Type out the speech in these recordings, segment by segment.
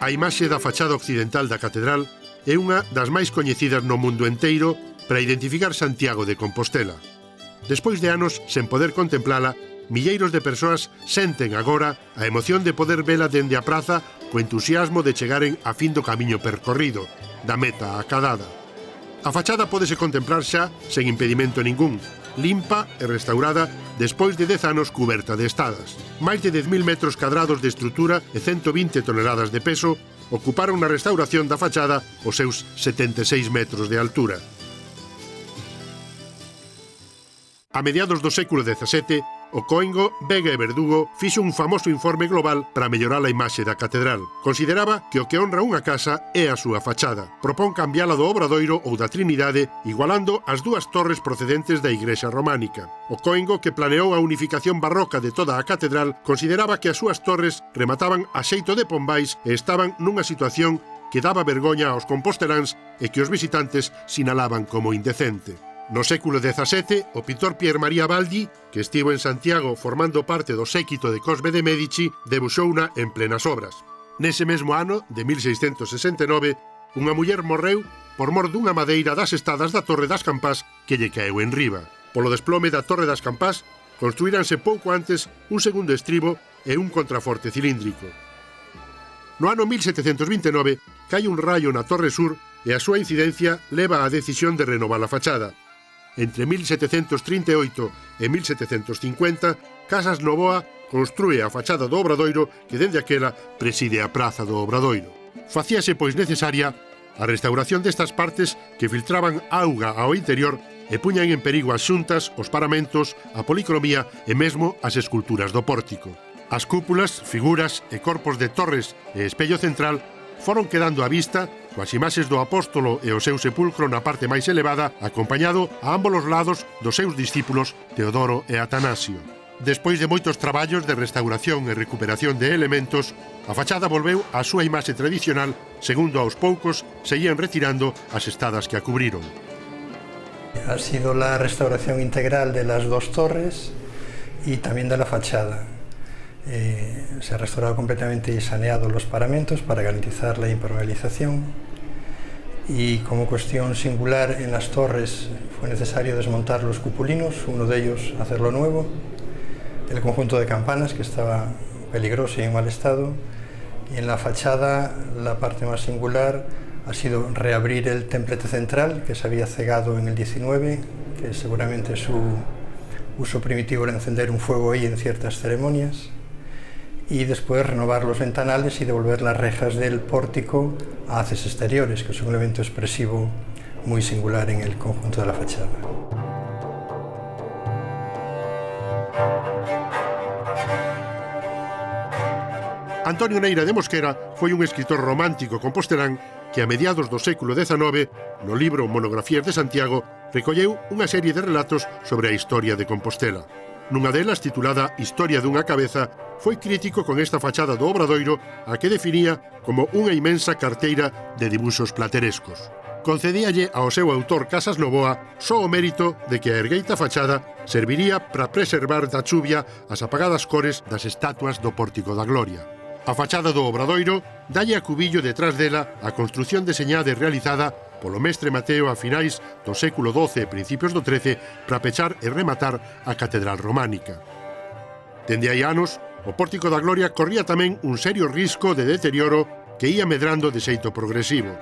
A imaxe da fachada occidental da catedral é unha das máis coñecidas no mundo enteiro para identificar Santiago de Compostela. Despois de anos sen poder contemplala, milleiros de persoas senten agora a emoción de poder vela dende a praza co entusiasmo de chegaren a fin do camiño percorrido, da meta acadada. A fachada pódese contemplar xa sen impedimento ningún, limpa e restaurada despois de 10 anos cuberta de estadas. Máis de 10.000 metros cadrados de estrutura e 120 toneladas de peso ocuparon na restauración da fachada os seus 76 metros de altura. A mediados do século XVII, o Coengo, Vega e Verdugo fixo un famoso informe global para mellorar a imaxe da catedral. Consideraba que o que honra unha casa é a súa fachada. Propón cambiala do Obradoiro ou da Trinidade, igualando as dúas torres procedentes da igrexa románica. O Coengo, que planeou a unificación barroca de toda a catedral, consideraba que as súas torres remataban a xeito de pombais e estaban nunha situación que daba vergoña aos composteláns e que os visitantes sinalaban como indecente. No século XVII, o pintor Pier Maria Baldi, que estivo en Santiago formando parte do séquito de Cosme de Medici, debuxouna en plenas obras. Nese mesmo ano, de 1669, unha muller morreu por mor dunha madeira das estadas da Torre das Campás que lle caeu en riba. Polo desplome da Torre das Campás, construíranse pouco antes un segundo estribo e un contraforte cilíndrico. No ano 1729, cae un raio na Torre Sur e a súa incidencia leva á decisión de renovar a fachada. Entre 1738 e 1750, Casas Novoa construe a fachada do Obradoiro que dende aquela preside a praza do Obradoiro. Facíase pois necesaria a restauración destas partes que filtraban auga ao interior e puñan en perigo as xuntas, os paramentos, a policromía e mesmo as esculturas do pórtico. As cúpulas, figuras e corpos de torres e espello central foron quedando á vista coas imaxes do apóstolo e o seu sepulcro na parte máis elevada, acompañado a ambos os lados dos seus discípulos Teodoro e Atanasio. Despois de moitos traballos de restauración e recuperación de elementos, a fachada volveu á súa imaxe tradicional, segundo aos poucos se ían retirando as estadas que a cubriron. Ha sido la restauración integral de las dos torres y también de la fachada. Se ha restaurado completamente y saneado los paramentos para garantizar la impermeabilización, y como cuestión singular en las torres fue necesario desmontar los cupulinos, uno de ellos hacerlo nuevo, el conjunto de campanas que estaba peligroso y en mal estado, y en la fachada la parte más singular ha sido reabrir el templete central que se había cegado en el 19, que seguramente su uso primitivo era encender un fuego ahí en ciertas ceremonias, y después renovar los ventanales y devolver las rejas del pórtico a haces exteriores, que es un elemento expresivo muy singular en el conjunto de la fachada. Antonio Neira de Mosquera foi un escritor romántico compostelán que a mediados do século XIX, no libro Monografías de Santiago, recolleu unha serie de relatos sobre a historia de Compostela. Nunha delas, titulada Historia dunha cabeza, foi crítico con esta fachada do Obradoiro a que definía como unha inmensa carteira de dibuxos platerescos. Concedíalle ao seu autor Casas Novoa só o mérito de que a ergueita fachada serviría para preservar da chuvia as apagadas cores das estatuas do Pórtico da Gloria. A fachada do Obradoiro dalle a cubillo detrás dela a construción deseñada e realizada polo mestre Mateo a finais do século XII e principios do XIII para pechar e rematar a catedral románica. Dende hai anos, o Pórtico da Gloria corría tamén un serio risco de deterioro que ia medrando de xeito progresivo.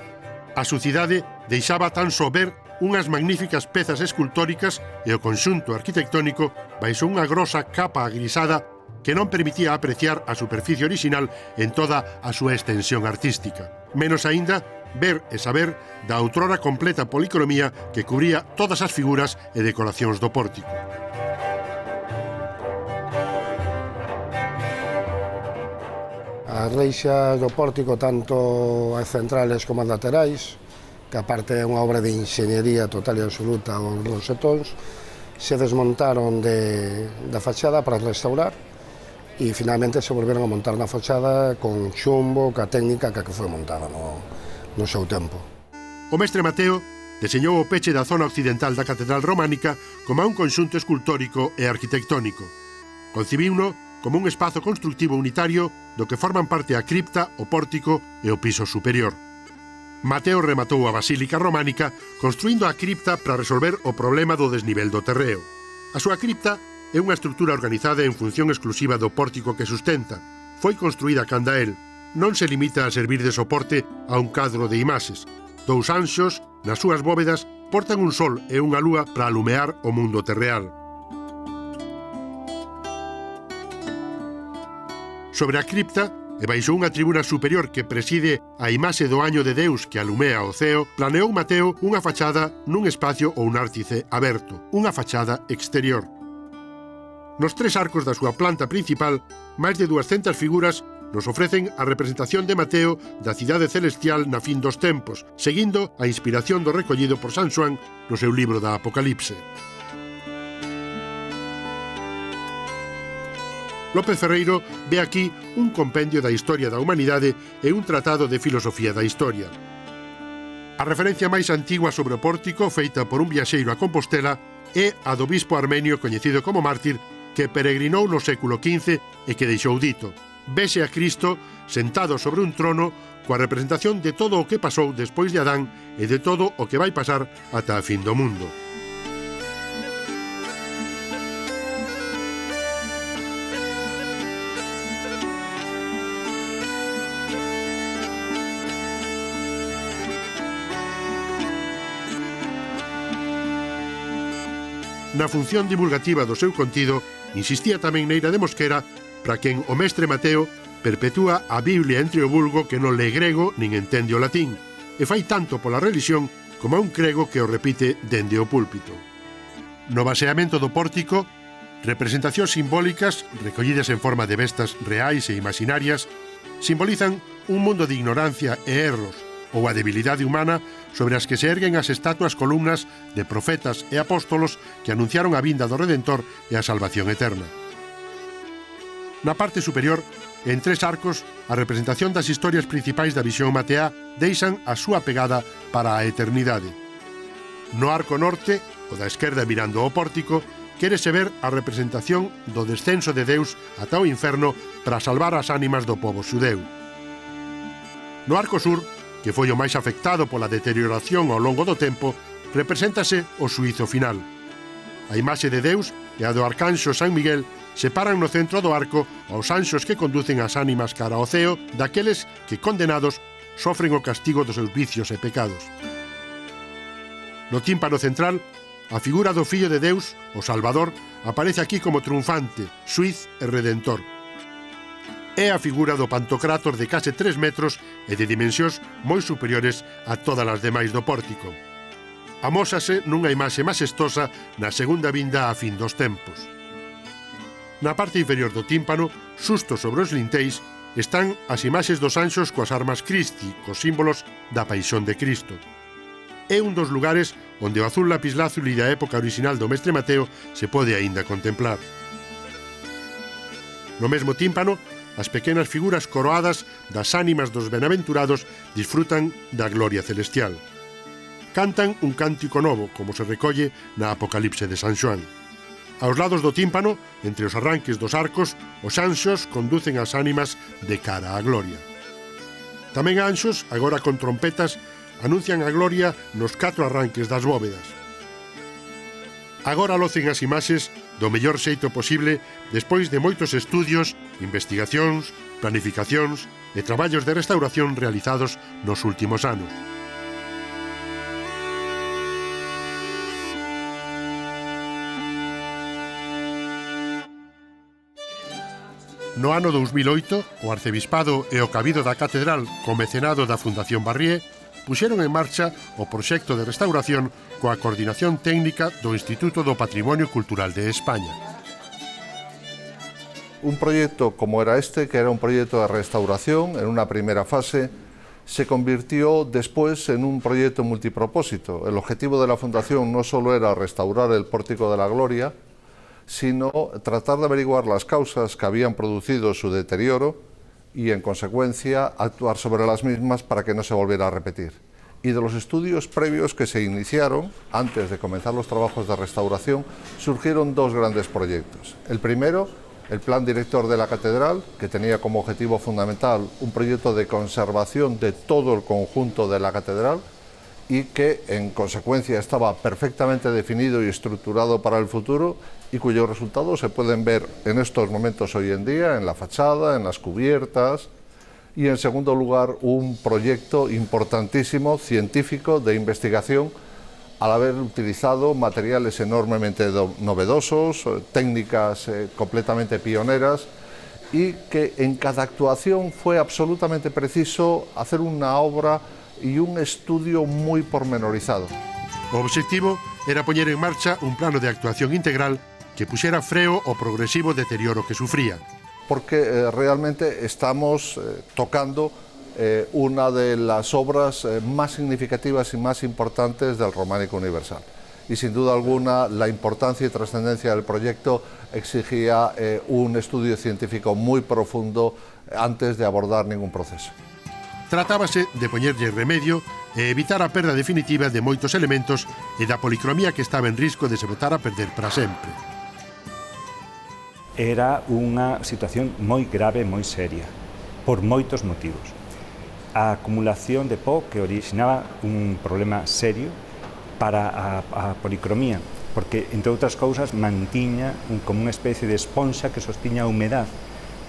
A sucidade deixaba tan só ver unhas magníficas pezas escultóricas e o conxunto arquitectónico baixo unha grosa capa agrisada que non permitía apreciar a superficie orixinal en toda a súa extensión artística. Menos aínda, ver e saber da outrora completa policromía que cubría todas as figuras e decoracións do pórtico. As reixas do pórtico, tanto as centrales como as laterais, que aparte é unha obra de enxeñería total e absoluta aos rosetóns, se desmontaron da fachada para restaurar e finalmente se volveron a montar na fachada con chumbo, ca técnica que foi montada no seu tempo. O mestre Mateo deseñou o peche da zona occidental da catedral románica como un conxunto escultórico e arquitectónico. Concibiuno como un espazo constructivo unitario do que forman parte a cripta, o pórtico e o piso superior. Mateo rematou a basílica románica construindo a cripta para resolver o problema do desnivel do terreo. A súa cripta é unha estrutura organizada en función exclusiva do pórtico que sustenta. Foi construída canda el. Non se limita a servir de soporte a un cadro de imaxes. Dous anxos, nas súas bóvedas, portan un sol e unha lúa para alumear o mundo terreal. Sobre a cripta, e baixo unha tribuna superior que preside a imaxe do año de Deus que alumea o ceo, planeou Mateo unha fachada nun espacio ou un ártice aberto, unha fachada exterior. Nos tres arcos da súa planta principal, máis de 200 figuras nos ofrecen a representación de Mateo da cidade celestial na fin dos tempos, seguindo a inspiración do recollido por San Xoán no seu libro da Apocalipse. López Ferreiro ve aquí un compendio da historia da humanidade e un tratado de filosofía da historia. A referencia máis antigua sobre o pórtico, feita por un viaxeiro a Compostela, é a do bispo armenio coñecido como mártir que peregrinou no século XV e que deixou dito: vese a Cristo sentado sobre un trono coa representación de todo o que pasou despois de Adán e de todo o que vai pasar ata a fin do mundo. Na función divulgativa do seu contido, insistía tamén Neira de Mosquera, para quen o mestre Mateo perpetúa a Biblia entre o vulgo que non lé grego nin entende o latín, e fai tanto pola religión como a un crego que o repite dende o púlpito. No baseamento do pórtico, representacións simbólicas, recollidas en forma de bestas reais e imaginarias, simbolizan un mundo de ignorancia e erros, ou a debilidade humana sobre as que se erguen as estatuas columnas de profetas e apóstolos que anunciaron a vinda do Redentor e a salvación eterna. Na parte superior, en tres arcos, a representación das historias principais da visión mateá deixan a súa pegada para a eternidade. No arco norte, o da esquerda mirando ao pórtico, quérese ver a representación do descenso de Deus ata o inferno para salvar as ánimas do pobo xudeu. No arco sur, que foi o máis afectado pola deterioración ao longo do tempo, represéntase o xuízo final. A imaxe de Deus e a do arcanxo San Miguel separan no centro do arco aos anxos que conducen as ánimas cara ao ceo daqueles que, condenados, sofren o castigo dos seus vicios e pecados. No tímpano central, a figura do Fillo de Deus, o Salvador, aparece aquí como triunfante, xuiz e redentor. É a figura do Pantocrátor de case 3 metros e de dimensións moi superiores a todas as demais do pórtico. Amósase nunha imaxe majestosa na segunda vinda a fin dos tempos. Na parte inferior do tímpano, xusto sobre os linteis, están as imaxes dos anxos coas armas Christi, cos símbolos da paixón de Cristo. É un dos lugares onde o azul lapislázuli da época original do mestre Mateo se pode aínda contemplar. No mesmo tímpano, as pequenas figuras coroadas das ánimas dos benaventurados disfrutan da gloria celestial. Cantan un cántico novo, como se recolle na Apocalipse de San Xoán. Aos lados do tímpano, entre os arranques dos arcos, os anxos conducen as ánimas de cara á gloria. Tamén anxos, agora con trompetas, anuncian a gloria nos 4 arranques das bóvedas. Agora locen as imaxes do mellor xeito posible despois de moitos estudios, investigacións, planificacións e traballos de restauración realizados nos últimos anos. No ano 2008, o Arcebispado e o Cabido da Catedral, co mecenado da Fundación Barrié, puxeron en marcha o proxecto de restauración coa coordinación técnica do Instituto do Patrimonio Cultural de España. Un proyecto como era este, que era un proyecto de restauración en una primera fase, se convirtió después en un proyecto multipropósito. El objetivo de la Fundación no solo era restaurar el Pórtico de la Gloria, sino tratar de averiguar las causas que habían producido su deterioro y, en consecuencia, actuar sobre las mismas para que no se volviera a repetir. Y de los estudios previos que se iniciaron, antes de comenzar los trabajos de restauración, surgieron 2 grandes proyectos. El primero el plan director de la catedral, que tenía como objetivo fundamental un proyecto de conservación de todo el conjunto de la catedral y que en consecuencia estaba perfectamente definido y estructurado para el futuro y cuyos resultados se pueden ver en estos momentos hoy en día, en la fachada, en las cubiertas. Y en segundo lugar, un proyecto importantísimo, científico, de investigación, al haber utilizado materiales enormemente novedosos, técnicas completamente pioneras, y que en cada actuación fue absolutamente preciso hacer una obra y un estudio muy pormenorizado. O obxectivo era poñer en marcha un plano de actuación integral que puxera freo ao progresivo deterioro que sufría. Porque realmente estamos tocando una de las obras más significativas y más importantes del Románico universal. Y sin duda alguna la importancia y trascendencia del proyecto exigía un estudio científico muy profundo antes de abordar ningún proceso. Tratábase de poñerlle remedio e evitar a perda definitiva de moitos elementos e da policromía que estaba en risco de se botar a perder para sempre. Era unha situación moi grave, moi seria, por moitos motivos. A acumulación de pó que originaba un problema serio para a policromía, porque, entre outras cousas, mantiña como unha especie de esponxa que sostiña a humedad,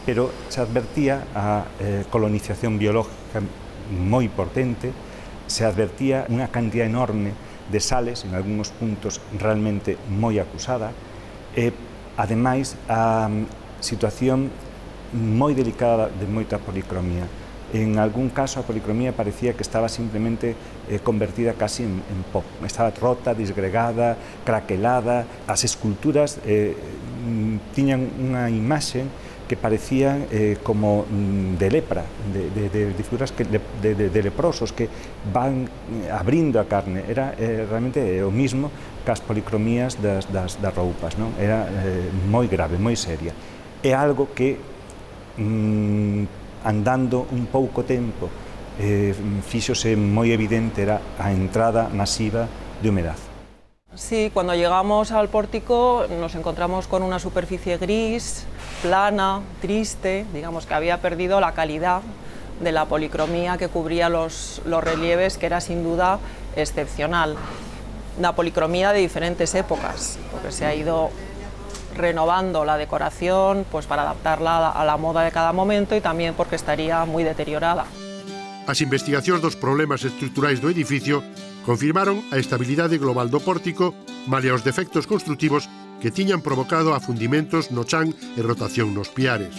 pero se advertía a colonización biológica moi potente, se advertía unha cantidad enorme de sales, en algúns puntos realmente moi acusada, ademais, a situación moi delicada de moita policromía. En algún caso a policromía parecía que estaba simplemente convertida casi en pó. Estaba rota, disgregada, craquelada. As esculturas tiñan unha imaxe que parecían como de lepra, de figuras de leprosos que van abrindo a carne. Era realmente o mismo que as policromías das roupas, non? Era moi grave, moi seria. É algo que, andando un pouco tempo, fíxose moi evidente era a entrada masiva de humedad. Sí, cuando llegamos al pórtico nos encontramos con una superficie gris, plana, triste, digamos que había perdido la calidad de la policromía que cubría los relieves, que era sin duda excepcional. Una policromía de diferentes épocas, porque se ha ido renovando la decoración pues para adaptarla a la moda de cada momento y también porque estaría muy deteriorada. As investigacións dos problemas estruturais do edificio confirmaron a estabilidade global do pórtico malia os defectos construtivos que tiñan provocado afundimentos no chan e rotación nos piares.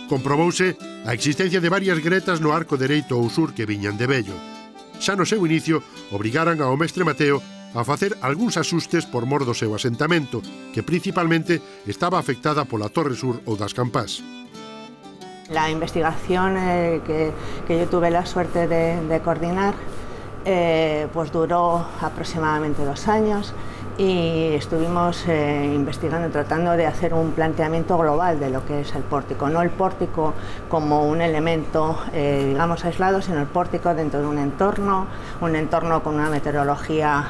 Comprobouse a existencia de varias gretas no arco dereito ou sur que viñan de vello. Xa no seu inicio obrigaran ao mestre Mateo a facer algúns axustes por mor do seu asentamento, que principalmente estaba afectada pola Torre Sur ou das Campás. La investigación que yo tuve la suerte de coordinar pues duró aproximadamente 2 años y estuvimos investigando, tratando de hacer un planteamiento global de lo que es el pórtico, no el pórtico como un elemento digamos aislado, sino el pórtico dentro de un entorno con una meteorología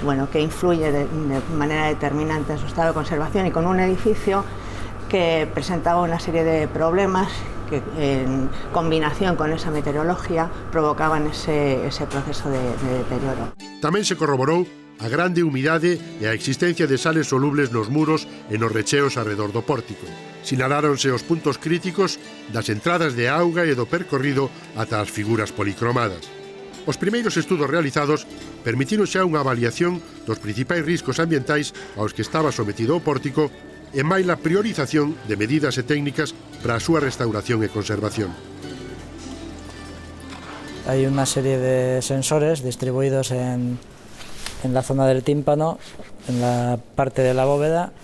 bueno, que influye de manera determinante en su estado de conservación y con un edificio que presentaba una serie de problemas que en combinación con esa meteorología provocaban ese proceso de deterioro. Tamén se corroborou a grande humidade e a existencia de sales solubles nos muros e nos recheos arredor do pórtico. Sinaláronse os puntos críticos das entradas de auga e do percorrido ata as figuras policromadas. Os primeiros estudos realizados permitiron xa unha avaliación dos principais riscos ambientais aos que estaba sometido o pórtico e máis a priorización de medidas e técnicas para a súa restauración e conservación. Hay una serie de sensores distribuidos en la zona del tímpano, en la parte de la bóveda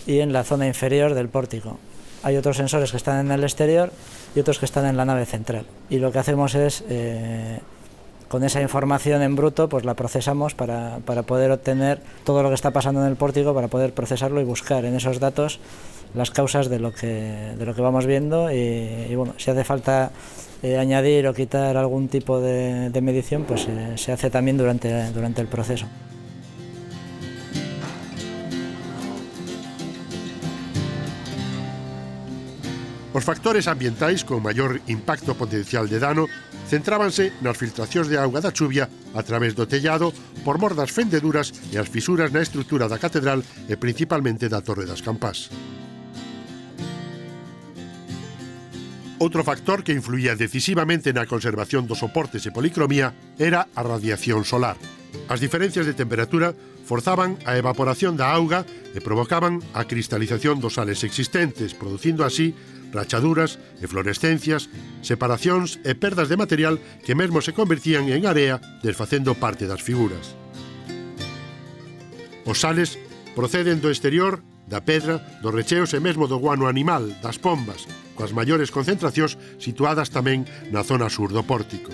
y en la zona inferior del pórtico. Hay otros sensores que están en el exterior y otros que están en la nave central. Y lo que hacemos es, con esa información en bruto, pues la procesamos para poder obtener todo lo que está pasando en el pórtico, para poder procesarlo y buscar en esos datos las causas de lo que vamos viendo y bueno, si hace falta añadir o quitar algún tipo de medición, pues se hace también durante el proceso. Os factores ambientais con maior impacto potencial de dano centrábanse nas filtracións de auga da chuvia a través do tellado por mor das fendeduras e as fisuras na estrutura da catedral e principalmente da Torre das Campás. Outro factor que influía decisivamente na conservación dos soportes e policromía era a radiación solar. As diferencias de temperatura forzaban a evaporación da auga e provocaban a cristalización dos sales existentes, producindo así rachaduras, eflorescencias, separacións e perdas de material que mesmo se convertían en area, desfacendo parte das figuras. Os sales proceden do exterior, da pedra, dos recheos e mesmo do guano animal, das pombas, coas maiores concentracións situadas tamén na zona sur do pórtico.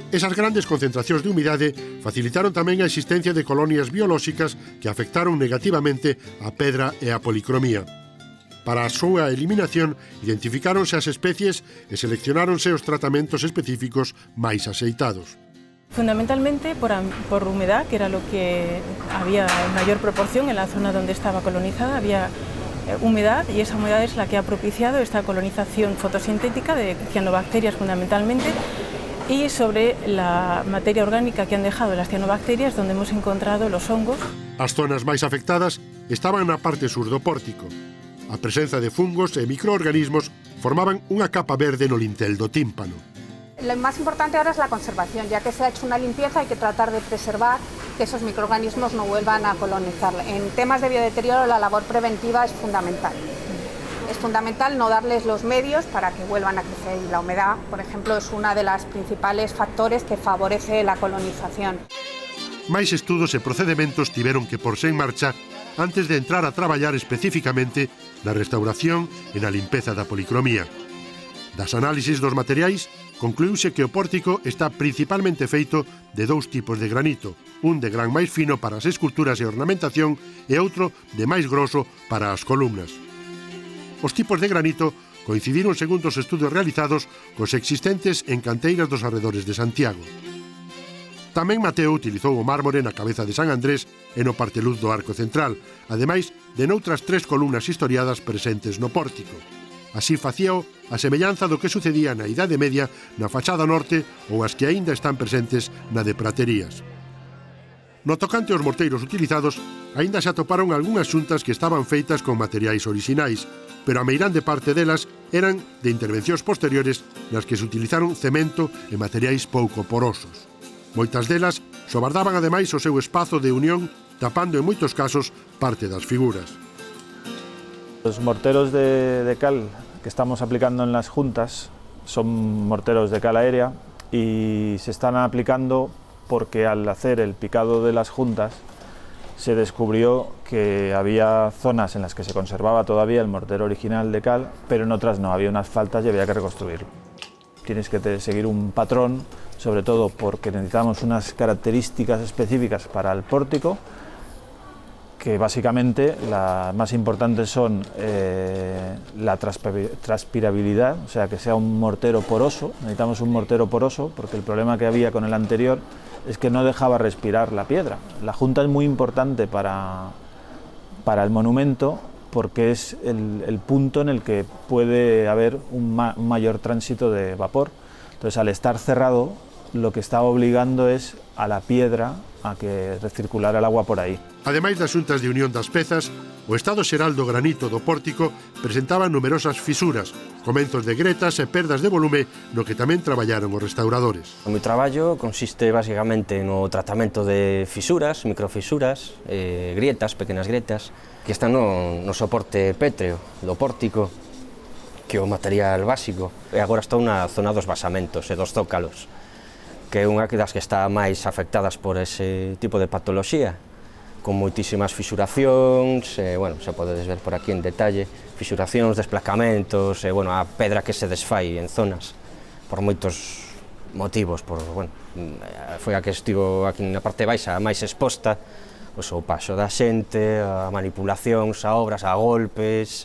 Esas grandes concentracións de humidade facilitaron tamén a existencia de colonias biolóxicas que afectaron negativamente a pedra e a policromía. Para a súa eliminación, identificáronse as especies e seleccionáronse os tratamentos específicos máis axeitados. Fundamentalmente por humedad, que era lo que había en mayor proporción en la zona donde estaba colonizada, había humedad y esa humedad es la que ha propiciado esta colonización fotosintética de cianobacterias fundamentalmente y sobre la materia orgánica que han dejado las cianobacterias donde hemos encontrado los hongos. As zonas máis afectadas estaban na parte sur do pórtico. A presenza de fungos e microorganismos formaban unha capa verde no lintel do tímpano. Lo más importante ahora es la conservación, ya que se ha hecho una limpieza, hay que tratar de preservar que esos microorganismos no vuelvan a colonizar. En temas de biodeterioro la labor preventiva es fundamental. Es fundamental no darles los medios para que vuelvan a crecer y la humedad, por ejemplo, es una de las principales factores que favorece la colonización. Máis estudos e procedementos tiveron que porse en marcha antes de entrar a traballar especificamente na restauración e na limpeza da policromía. Das análisis dos materiais, concluíuse que o pórtico está principalmente feito de dous tipos de granito, un de gran máis fino para as esculturas e ornamentación e outro de máis groso para as columnas. Os tipos de granito coincidiron segundo os estudos realizados cos existentes en canteiras dos arredores de Santiago. Tamén Mateo utilizou o mármore na cabeza de San Andrés e no parteluz do arco central, ademais de noutras 3 columnas historiadas presentes no pórtico. Así facíao a semellanza do que sucedía na Idade Media na fachada norte ou as que aínda están presentes na de Praterías. No tocante aos morteiros utilizados, aínda se atoparon algunhas xuntas que estaban feitas con materiais orixinais, pero a meirande parte delas eran de intervencións posteriores nas que se utilizaron cemento e materiais pouco porosos. Moitas delas sobardaban ademais o seu espazo de unión, tapando en moitos casos parte das figuras. Los morteros de cal que estamos aplicando en las juntas son morteros de cal aérea y se están aplicando porque al hacer el picado de las juntas se descubrió que había zonas en las que se conservaba todavía el mortero original de cal, pero en otras no, había unas faltas y había que reconstruirlo. Tienes que seguir un patrón, sobre todo porque necesitamos unas características específicas para el pórtico, que básicamente las más importantes son la transpirabilidad, o sea, que sea un mortero poroso. Necesitamos un mortero poroso porque el problema que había con el anterior es que no dejaba respirar la piedra. La junta es muy importante para el monumento porque es el punto en el que puede haber un mayor tránsito de vapor. Entonces, al estar cerrado, lo que está obligando es a la piedra a que recirculara el agua por aí. Ademais das xuntas de unión das pezas, o estado xeral do granito do pórtico presentaba numerosas fisuras, comenzos de gretas e perdas de volume no que tamén traballaron os restauradores. O meu traballo consiste basicamente no tratamento de fisuras, microfisuras, grietas, pequenas grietas, que están no soporte pétreo do pórtico, que é o material básico. E agora estou na zona dos basamentos e dos zócalos, que é unha das que está máis afectadas por ese tipo de patoloxía, con moitísimas fisuracións, bueno, se podedes ver por aquí en detalle, fisuracións, desplacamentos, bueno, a pedra que se desfai en zonas, por moitos motivos, bueno, foi a que estivo aquí na parte baixa máis exposta, pois, o paso da xente, a manipulacións, a obras, a golpes,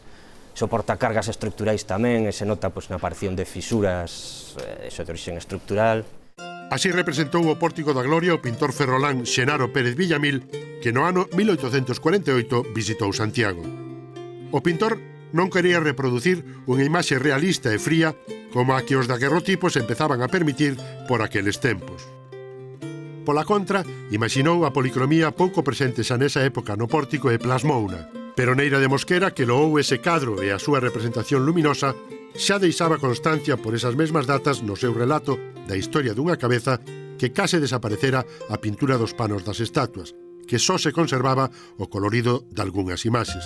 soporta cargas estructurais tamén, e se nota pois, na aparición de fisuras, de origen estructural. Así representou o Pórtico da Gloria o pintor ferrolán Xenaro Pérez Villamil, que no ano 1848 visitou Santiago. O pintor non quería reproducir unha imaxe realista e fría como a que os daguerrotipos empezaban a permitir por aqueles tempos. Pola contra, imaxinou a policromía pouco presente xa nesa época no pórtico e plasmouna, pero Neira de Mosquera, que loou ese cadro e a súa representación luminosa, xa deixaba constancia por esas mesmas datas no seu relato da historia dunha cabeza que case desaparecera a pintura dos panos das estatuas, que só se conservaba o colorido de algunhas imaxes.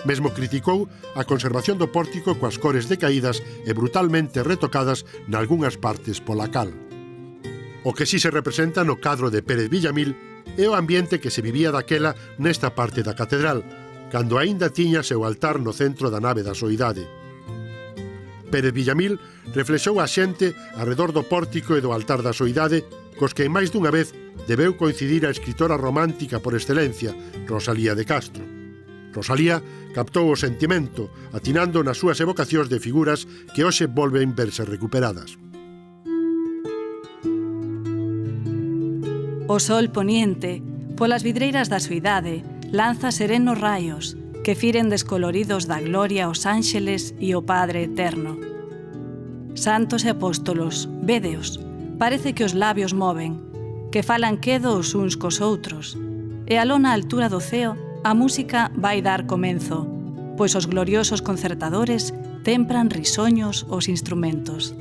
Mesmo criticou a conservación do pórtico coas cores decaídas e brutalmente retocadas nalgunhas partes pola cal. O que si se representa no cadro de Pérez Villamil é o ambiente que se vivía daquela nesta parte da catedral, cando aínda tiña seu altar no centro da nave da soidade. Pérez Villamil reflexou a xente arredor do pórtico e do altar da soidade, cos que máis dunha vez debeu coincidir a escritora romántica por excelencia, Rosalía de Castro. Rosalía captou o sentimento, atinando nas súas evocacións de figuras que hoxe volven verse recuperadas. O sol poniente, polas vidreiras da soidade, lanza serenos raios que firen descoloridos da gloria os ánxeles e o Padre Eterno. Santos e apóstolos, védeos, parece que os labios moven, que falan quedo os uns cos outros, e aló na altura do ceo a música vai dar comenzo, pois os gloriosos concertadores tempran risoños os instrumentos.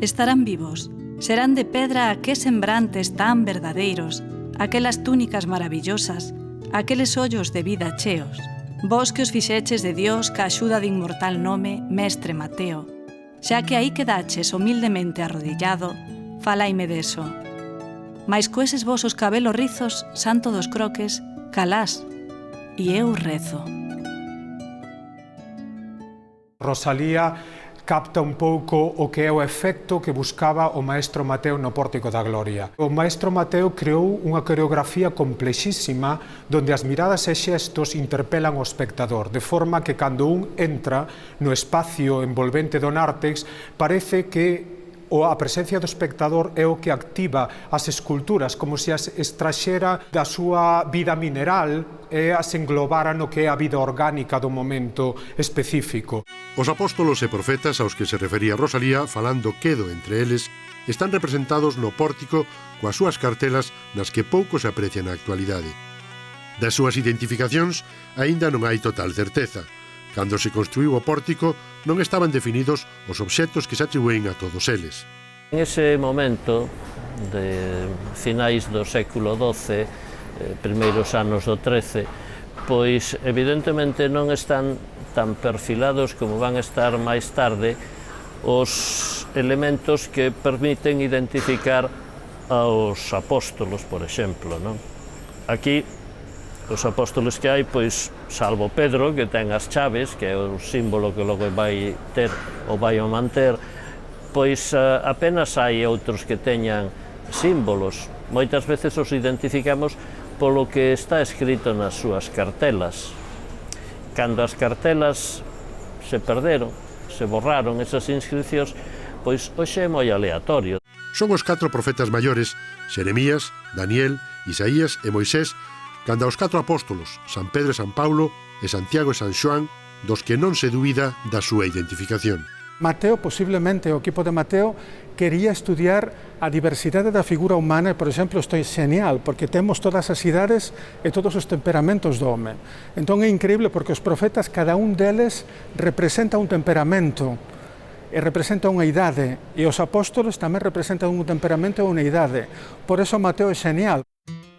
Estarán vivos, serán de pedra aqueles sembrantes tan verdadeiros, aquelas túnicas maravillosas, aqueles ollos de vida cheos, vos que os fixeches de Dios ca axuda de inmortal nome Mestre Mateo, xa que aí quedaches humildemente arrodillado, falaime deso. Mais coeses vosos cabelos rizos, santo dos croques, calás, e eu rezo. Rosalía capta un pouco o que é o efecto que buscaba o maestro Mateo no Pórtico da Gloria. O maestro Mateo creou unha coreografía complexísima donde as miradas e xestos interpelan o espectador, de forma que cando un entra no espacio envolvente do nártex parece que a presencia do espectador é o que activa as esculturas, como se as extraxera da súa vida mineral e as englobara no que é a vida orgánica do momento específico. Os apóstolos e profetas aos que se refería Rosalía, falando quedo entre eles, están representados no pórtico coas súas cartelas nas que pouco se aprecia na actualidade. Das súas identificacións aínda non hai total certeza. Cando se construiu o pórtico, non estaban definidos os obxectos que se atribúen a todos eles. En ese momento, de finais do século XII, primeiros anos do XIII, pois evidentemente non están tan perfilados como van estar máis tarde os elementos que permiten identificar aos apóstolos, por exemplo, non? Aquí, os apóstolos que hai, pois, salvo Pedro, que ten as chaves, que é o símbolo que logo vai ter ou vai a manter, pois apenas hai outros que teñan símbolos. Moitas veces os identificamos polo que está escrito nas súas cartelas. Cando as cartelas se perderon, se borraron esas inscripcións, pois hoxe é moi aleatorio. Son os 4 profetas maiores, Xeremías, Daniel, Isaías e Moisés, canda os 4 apóstolos, San Pedro e San Paulo, e Santiago e San Xoán, dos que non se dúbida da súa identificación. Mateo, posiblemente o equipo de Mateo, quería estudiar a diversidade da figura humana e, por exemplo, isto é genial, porque temos todas as idades e todos os temperamentos do home. Entón é increíble porque os profetas, cada un deles, representa un temperamento e representa unha idade, e os apóstolos tamén representan un temperamento e unha idade. Por eso Mateo é genial.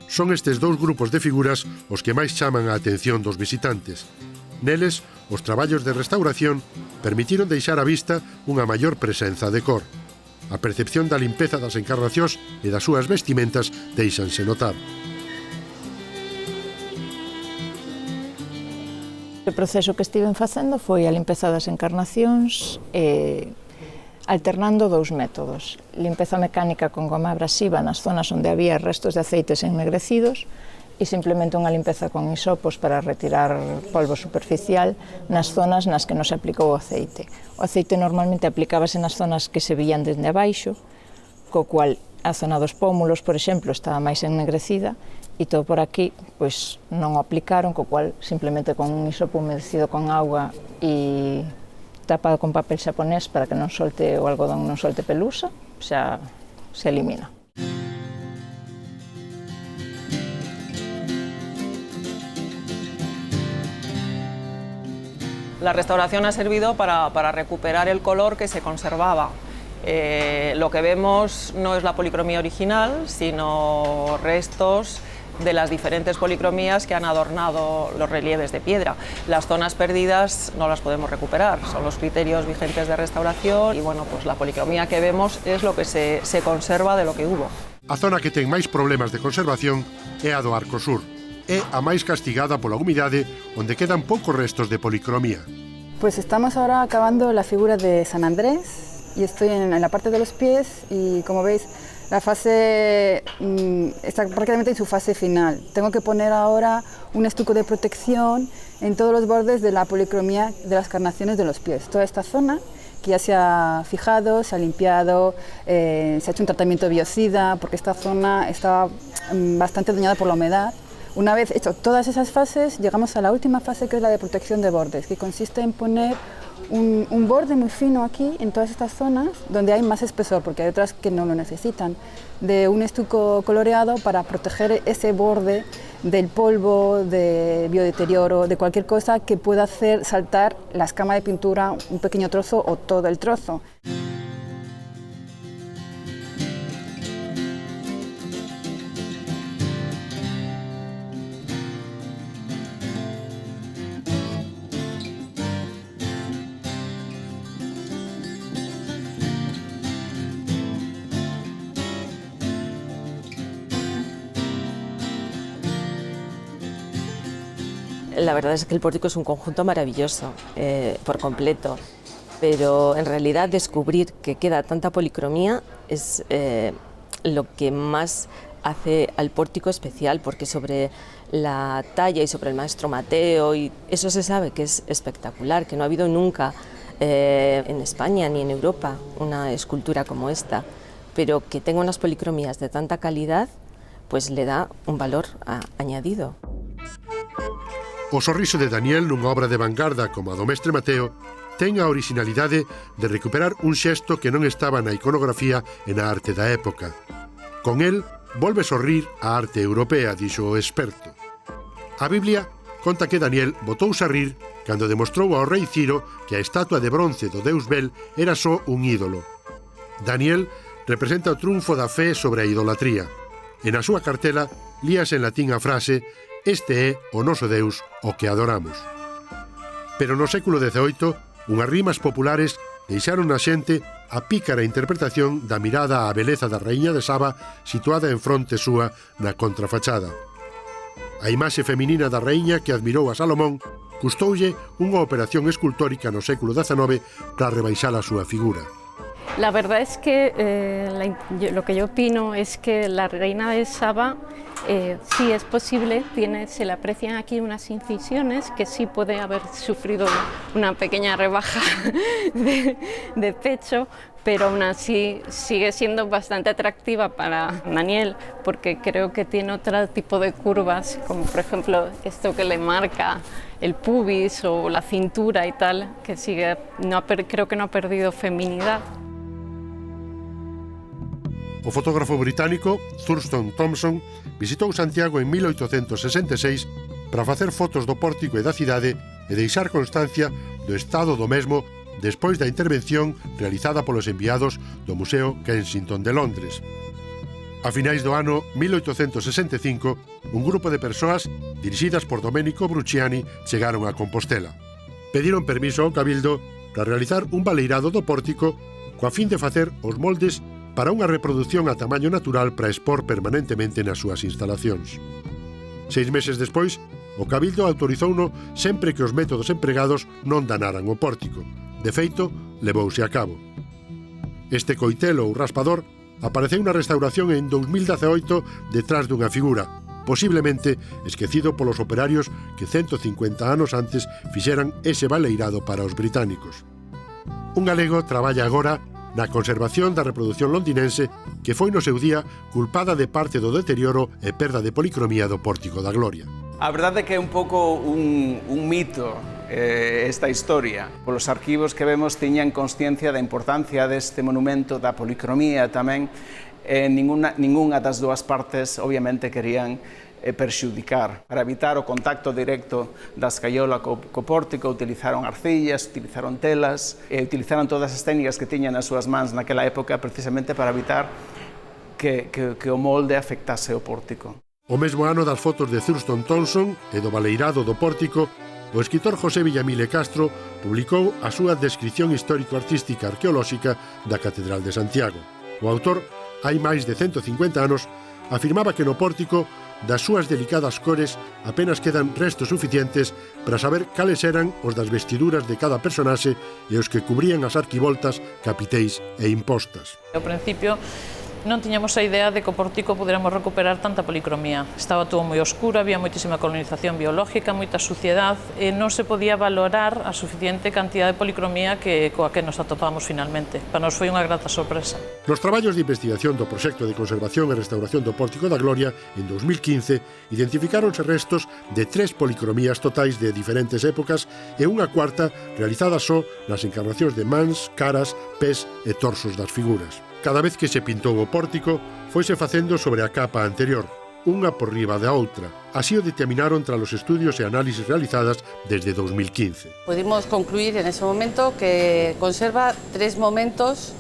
Son estes 2 grupos de figuras os que máis chaman a atención dos visitantes. Neles, os traballos de restauración permitiron deixar á vista unha maior presenza de cor. A percepción da limpeza das encarnacións e das súas vestimentas deixanse notar. O proceso que estiven facendo foi a limpeza das encarnacións alternando 2 métodos. Limpeza mecánica con goma abrasiva nas zonas onde había restos de aceites ennegrecidos e simplemente unha limpeza con hisopos para retirar polvo superficial nas zonas nas que non se aplicou o aceite. O aceite normalmente aplicábase nas zonas que se vían desde abaixo, co cual a zona dos pómulos, por exemplo, estaba máis ennegrecida, e todo por aquí pois non o aplicaron, co cual simplemente con un hisopo humedecido con auga e tapado con papel xaponés para que non solte o algodón non solte pelusa, xa se elimina. La restauración ha servido para recuperar el color que se conservaba. Lo que vemos no es la policromía original, sino restos de las diferentes policromías que han adornado los relieves de piedra. Las zonas perdidas no las podemos recuperar, son los criterios vigentes de restauración y bueno, pues la policromía que vemos es lo que se conserva de lo que hubo. A zona que ten máis problemas de conservación é a do Arco Sur. É a máis castigada pola humidade, onde quedan poucos restos de policromía. Pues estamos ahora acabando la figura de San Andrés y estoy en la parte de los pies y como veis la fase está prácticamente en su fase final. Tengo que poner ahora un estuco de protección en todos los bordes de la policromía de las carnaciones de los pies. Toda esta zona que ya se ha fijado, se ha limpiado, se ha hecho un tratamiento biocida porque esta zona está bastante dañada por la humedad. Una vez hecho todas esas fases, llegamos a la última fase que es la de protección de bordes, que consiste en poner un borde muy fino aquí, en todas estas zonas, donde hay más espesor, porque hay otras que no lo necesitan, de un estuco coloreado para proteger ese borde del polvo, de biodeterioro, de cualquier cosa que pueda hacer saltar la escama de pintura un pequeño trozo o todo el trozo. La verdad es que el pórtico es un conjunto maravilloso, por completo, pero en realidad descubrir que queda tanta policromía es lo que más hace al pórtico especial, porque sobre la talla y sobre el maestro Mateo, y eso se sabe que es espectacular, que no ha habido nunca en España ni en Europa una escultura como esta, pero que tenga unas policromías de tanta calidad, pues le da un valor añadido. O sorriso de Daniel nunha obra de vanguarda como a do mestre Mateo ten a originalidade de recuperar un xesto que non estaba na iconografía e na arte da época. Con el volve sorrir a arte europea, dixo o experto. A Biblia conta que Daniel botouse a rir cando demostrou ao rei Ciro que a estatua de bronce do deus Bel era só un ídolo. Daniel representa o triunfo da fe sobre a idolatría e na súa cartela líase en latín a frase «Este é o noso Deus o que adoramos». Pero no século XVIII, unhas rimas populares deixaron na xente a pícara interpretación da mirada á beleza da raíña de Saba situada en fronte súa na contrafachada. A imaxe feminina da raíña que admirou a Salomón custoulle unha operación escultórica no século XIX para rebaixar a súa figura. La verdad es que lo que yo opino es que la reina de Saba sí es posible, se le aprecian aquí unas incisiones que sí puede haber sufrido una pequeña rebaja de pecho, pero aún así sigue siendo bastante atractiva para Daniel porque creo que tiene otro tipo de curvas, como por ejemplo esto que le marca el pubis o la cintura y tal, que sigue, creo que no ha perdido feminidad. O fotógrafo británico Thurston Thompson visitou Santiago en 1866 para facer fotos do pórtico e da cidade e deixar constancia do estado do mesmo despois da intervención realizada polos enviados do Museo Kensington de Londres. A finais do ano 1865, un grupo de persoas dirixidas por Domenico Bruciani chegaron a Compostela. Pediron permiso ao Cabildo para realizar un baleirado do pórtico coa fin de facer os moldes para unha reproducción a tamaño natural para expor permanentemente nas súas instalacións. 6 meses despois, o Cabildo autorizouno sempre que os métodos empregados non danaran o pórtico. De feito, levouse a cabo. Este coitelo ou raspador apareceu na restauración en 2018 detrás dunha figura, posiblemente esquecido polos operarios que 150 anos antes fixeran ese baleirado para os británicos. Un galego traballa agora na conservación da reproducción londinense que foi no seu día culpada de parte do deterioro e perda de policromía do Pórtico da Gloria. A verdade é que é un pouco un mito esta historia. Polos arquivos que vemos tiñan consciencia da importancia deste monumento, da policromía tamén. Ningunha das dúas partes, obviamente, querían perxudicar. Para evitar o contacto directo da escaiola co pórtico, utilizaron arcillas, utilizaron telas, e utilizaron todas as técnicas que tiñan nas súas mans naquela época precisamente para evitar que o molde afectase o pórtico. O mesmo ano das fotos de Thurston Thompson e do baleirado do pórtico, o escritor José Villamil Castro publicou a súa descripción histórico-artística arqueolóxica da Catedral de Santiago. O autor, hai máis de 150 anos, afirmaba que no pórtico das súas delicadas cores apenas quedan restos suficientes para saber cales eran os das vestiduras de cada personaxe e os que cubrían as arquivoltas, capiteis e impostas. Ao principio non tiñamos a idea de que o pórtico puderamos recuperar tanta policromía. Estaba todo moi oscuro, había moitísima colonización biológica, moita suciedad e non se podía valorar a suficiente cantidad de policromía coa que nos atopamos finalmente. Para nos foi unha grata sorpresa. Nos traballos de investigación do proxecto de conservación e restauración do Pórtico da Gloria, en 2015, identificáronse restos de 3 policromías totais de diferentes épocas e unha cuarta realizada só nas encarnacións de mans, caras, pés e torsos das figuras. Cada vez que se pintou o pórtico, foise facendo sobre a capa anterior, unha por riba da outra. Así o determinaron tras os estudios e análisis realizadas desde 2015. Pudimos concluir en ese momento que conserva 3 momentos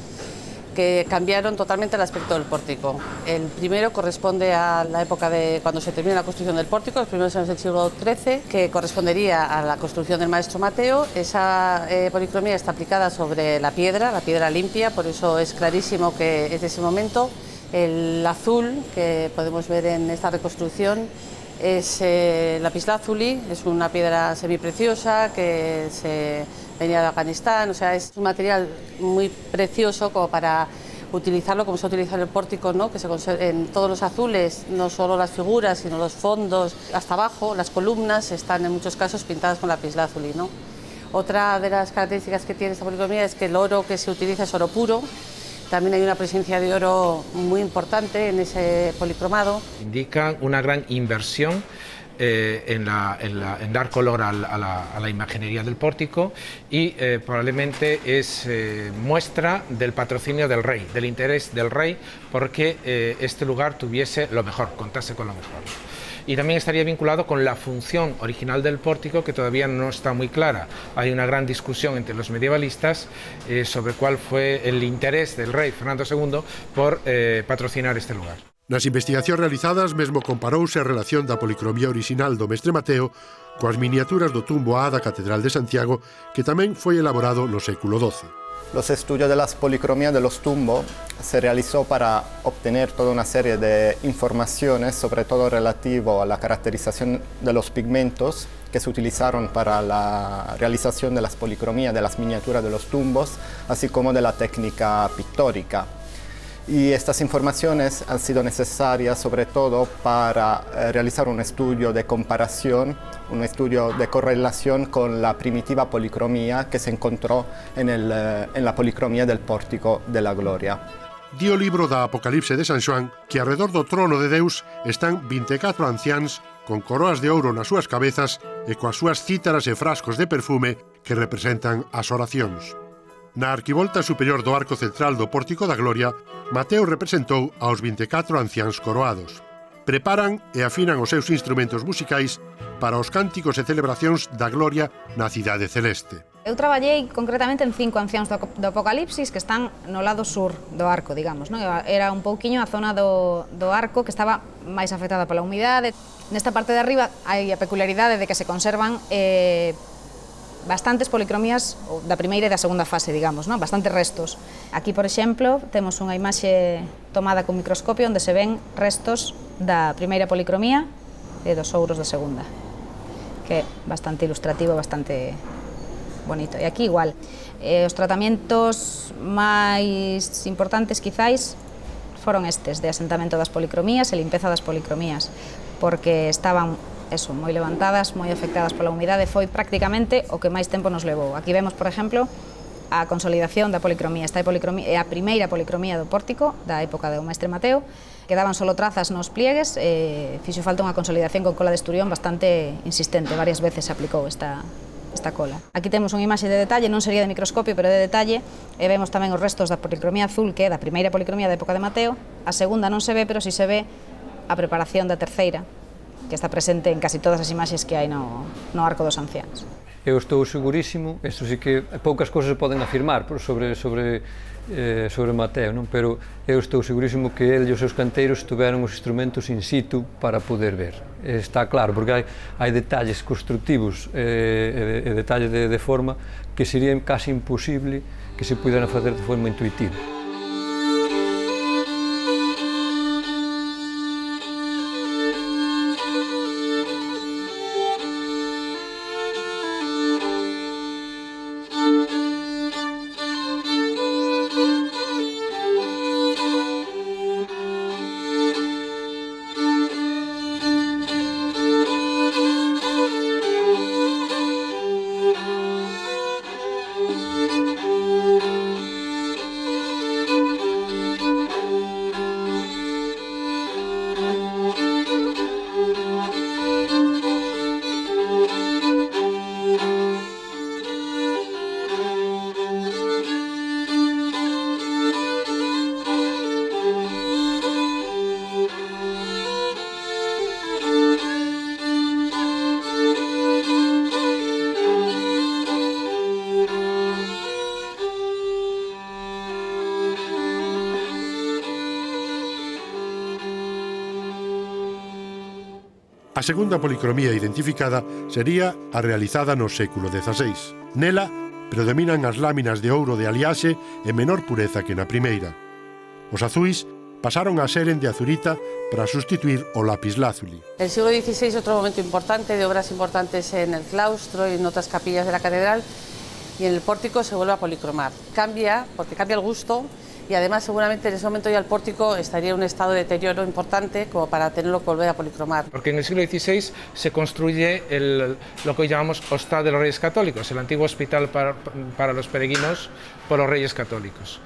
que cambiaron totalmente el aspecto del pórtico. El primero corresponde a la época de cuando se termina la construcción del pórtico, los primeros años del siglo XIII, que correspondería a la construcción del Maestro Mateo. Esa policromía está aplicada sobre la piedra limpia, por eso es clarísimo que es de ese momento. El azul que podemos ver en esta reconstrucción es lapislázuli, es una piedra semipreciosa que se venía de Afganistán, o sea, es un material muy precioso como para utilizarlo como se utiliza en el pórtico, ¿no? Que se conserva en todos los azules, no solo las figuras, sino los fondos, hasta abajo, las columnas están en muchos casos pintadas con lapislázuli, ¿no? Otra de las características que tiene esta policromía es que el oro que se utiliza es oro puro. También hay una presencia de oro muy importante en ese policromado. Indican una gran inversión en dar color a la imaginería del pórtico y probablemente es muestra del patrocinio del rey, del interés del rey porque este lugar tuviese lo mejor, contase con lo mejor. Y también estaría vinculado con la función original del pórtico, que todavía no está muy clara. Hay una gran discusión entre los medievalistas sobre cuál fue el interés del rey Fernando II por patrocinar este lugar. Nas investigacións realizadas mesmo comparouse a relación da policromía original do Mestre Mateo coas miniaturas do tumbo A da Catedral de Santiago, que tamén foi elaborado no século XII. Los estudios de las policromías de los tumbos se realizó para obtener toda una serie de informaciones, sobre todo relativo a la caracterización de los pigmentos que se utilizaron para la realización de las policromías de las miniaturas de los tumbos, así como de la técnica pictórica. Y estas informaciones han sido necesarias sobre todo para realizar un estudio de comparación, un estudio de correlación con la primitiva policromía que se encontró en la policromía del Pórtico de la Gloria. Di o libro da Apocalipse de San Xoán que arredor do trono de Deus están 24 anciáns con coroas de ouro nas súas cabezas e coas súas cítaras e frascos de perfume que representan as oracións. Na arquivolta superior do arco central do Pórtico da Gloria, Mateo representou aos 24 anciáns coroados. Preparan e afinan os seus instrumentos musicais para os cánticos e celebracións da gloria na cidade celeste. Eu traballei concretamente en 5 anciáns do Apocalipsis que están no lado sur do arco, digamos, non? Era un pouquiño a zona do arco que estaba máis afectada pola humidade. Nesta parte de arriba hai a peculiaridade de que se conservan bastantes policromías da primeira e da segunda fase, digamos, non? Bastantes restos. Aquí, por exemplo, temos unha imaxe tomada con microscopio onde se ven restos da primeira policromía e dos ouros da segunda, que é bastante ilustrativo, bastante bonito. E aquí igual. Os tratamientos máis importantes, quizáis, foron estes, de asentamento das policromías e limpeza das policromías, porque estaban moi levantadas, moi afectadas pola humidade, foi prácticamente o que máis tempo nos levou. Aquí vemos, por exemplo, a consolidación da policromía. Esta é a primeira policromía do pórtico da época do mestre Mateo. Quedaban solo trazas nos pliegues, fixo falta unha consolidación con cola de esturión bastante insistente, varias veces se aplicou esta cola. Aquí temos unha imaxe de detalle, non sería de microscopio, pero de detalle, e vemos tamén os restos da policromía azul, que é da primeira policromía da época de Mateo. A segunda non se ve, pero si se ve a preparación da terceira, que está presente en casi todas as imaxes que hai no Arco dos Anciáns. Eu estou segurísimo, isto sí que poucas cousas se poden afirmar sobre Mateo, non? Pero eu estou segurísimo que ele e os seus canteiros tuveron os instrumentos in situ para poder ver. Está claro, porque hai detalles constructivos e detalles de forma que sería casi imposible que se puderan facer de forma intuitiva. A segunda policromía identificada sería a realizada no século XVI. Nela predominan as láminas de ouro de aliaxe en menor pureza que na primeira. Os azuis pasaron a seren de azurita para sustituir o lapislázuli. El siglo XVI, otro momento importante de obras importantes en el claustro y en otras capillas de la catedral, y en el pórtico se vuelve a policromar. Cambia, porque cambia el gusto, y además seguramente en ese momento ya el pórtico estaría en un estado de deterioro importante como para tenerlo que volver a policromar. Porque en el siglo XVI se construye lo que hoy llamamos Hostal de los Reyes Católicos, el antiguo hospital para los peregrinos por los Reyes Católicos.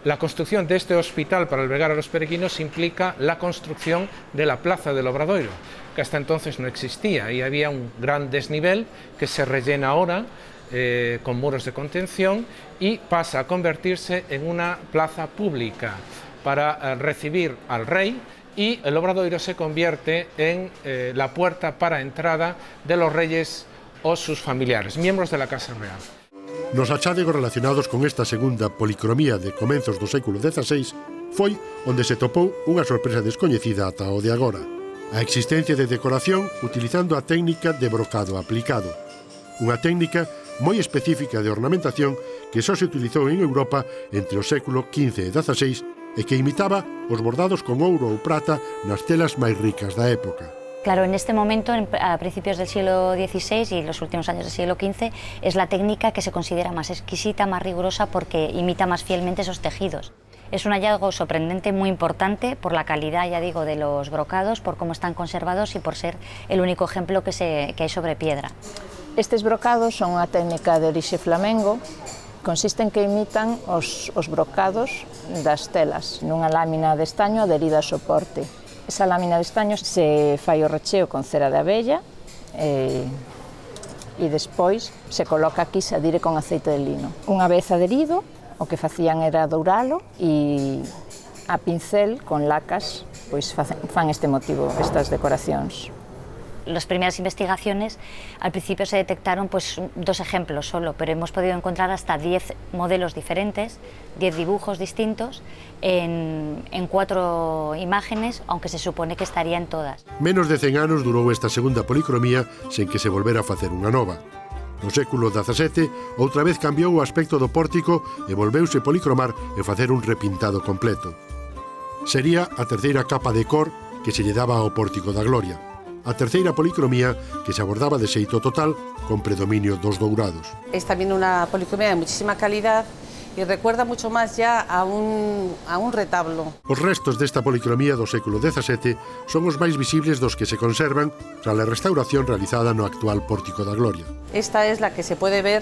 La construcción de este hospital para albergar a los peregrinos implica la construcción de la Plaza del Obradoiro, que hasta entonces no existía, y había un gran desnivel que se rellena ahora con muros de contención y pasa a convertirse en una plaza pública para recibir al rey, y el Obradoiro se convierte en la puerta para entrada de los reyes o sus familiares, miembros de la Casa Real. Nos achádegos relacionados con esta segunda policromía de comenzos do século XVI foi onde se topou unha sorpresa descoñecida ata o de agora: a existencia de decoración utilizando a técnica de brocado aplicado, unha técnica moi específica de ornamentación que só se utilizou en Europa entre o século XV e XVI e que imitaba os bordados con ouro ou prata nas telas máis ricas da época. Claro, en este momento, a principios del siglo XVI y los últimos años del siglo XV, es la técnica que se considera más exquisita, más rigurosa, porque imita más fielmente esos tejidos. Es un hallazgo sorprendente, muy importante, por la calidad, ya digo, de los brocados, por cómo están conservados y por ser el único ejemplo que hay sobre piedra. Estes brocados son unha técnica de orixe flamengo, consiste en que imitan os brocados das telas nunha lámina de estaño adherida ao soporte. Esa lámina de estaño se fai o recheo con cera de abella e despois se coloca aquí, se adire con aceite de lino. Unha vez adherido, o que facían era douralo e a pincel con lacas pois fan este motivo, estas decoracións. Las primeras investigaciones, al principio se detectaron pues 2 ejemplos solo, pero hemos podido encontrar hasta 10 modelos diferentes, 10 dibujos distintos en 4 imágenes, aunque se supone que estarían todas. Menos de 100 anos durou esta segunda policromía sen que se volvera a facer unha nova. No século XVII, outra vez cambiou o aspecto do pórtico e volveuse policromar e facer un repintado completo. Sería a terceira capa de cor que se lle daba ao pórtico da Gloria. A terceira policromía que se abordaba de xeito total con predominio dos dourados. Es también una policromía de muchísima calidad y recuerda mucho más ya a un retablo. Os restos desta policromía do século XVII son os máis visibles dos que se conservan tras a restauración realizada no actual Pórtico da Gloria. Esta es la que se puede ver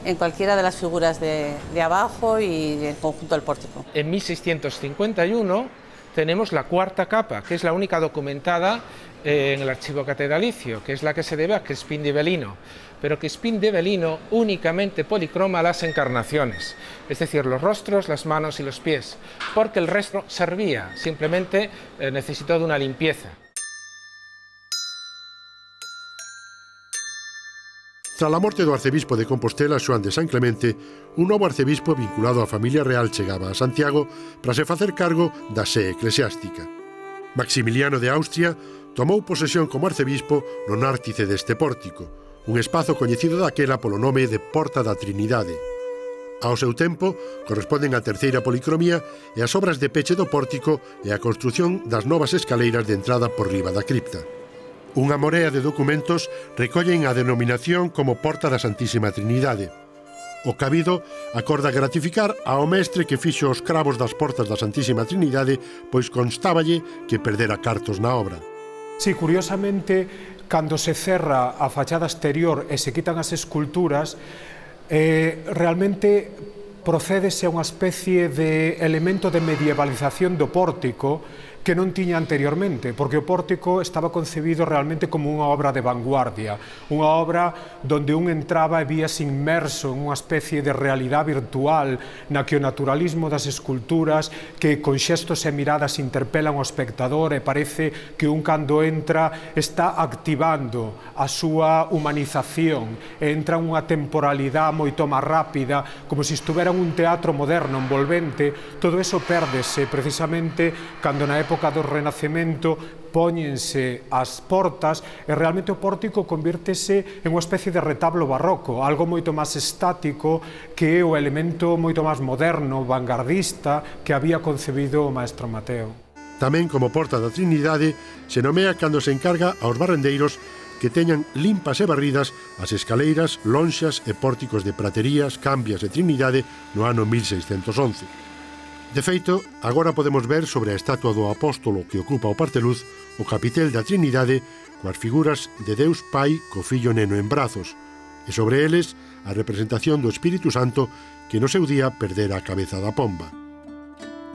en cualquiera de las figuras de abajo y el conjunto del pórtico. En 1651 tenemos la cuarta capa, que es la única documentada en el archivo catedralicio, que es la que se debe a Crispín de Belino, pero Crispín de Belino únicamente policroma las encarnaciones, es decir, los rostros, las manos y los pies, porque el resto servía, simplemente necesitó de una limpieza. Tras a morte do arcebispo de Compostela, Xoán de San Clemente, un novo arcebispo vinculado á familia real chegaba a Santiago para se facer cargo da sé eclesiástica. Maximiliano de Austria tomou posesión como arcebispo no nártice deste pórtico, un espazo coñecido daquela polo nome de Porta da Trinidade. Ao seu tempo, corresponden a terceira policromía e as obras de peche do pórtico e a construción das novas escaleiras de entrada por riba da cripta. Unha morea de documentos recollen a denominación como Porta da Santísima Trinidade. O cabido acorda gratificar ao mestre que fixo os cravos das portas da Santísima Trinidade, pois constáballe que perdera cartos na obra. Sí, curiosamente, cando se cerra a fachada exterior e se quitan as esculturas, realmente procédese a unha especie de elemento de medievalización do pórtico que non tiña anteriormente, porque o pórtico estaba concebido realmente como unha obra de vanguardia, unha obra donde un entraba e víase inmerso en unha especie de realidade virtual na que o naturalismo das esculturas, que con xestos e miradas interpelan ao espectador e parece que un cando entra está activando a súa humanización, e entra unha temporalidade moito máis rápida, como se estuvera en un teatro moderno, envolvente. Todo eso pérdese precisamente cando na época do Renacemento póñense as portas e realmente o pórtico convírtese en unha especie de retablo barroco, algo moito máis estático que o elemento moito máis moderno, vanguardista que había concebido o maestro Mateo. Tamén como Porta da Trinidade se nomea cando se encarga aos barrendeiros que teñan limpas e barridas as escaleiras, lonxas e pórticos de Praterías, Cambias e Trinidade no ano 1611. De feito, agora podemos ver sobre a estatua do apóstolo que ocupa o parteluz o capitel da Trinidade coas figuras de Deus Pai co Fillo Neno en brazos, e sobre eles a representación do Espírito Santo que no seu día perdera a cabeza da pomba.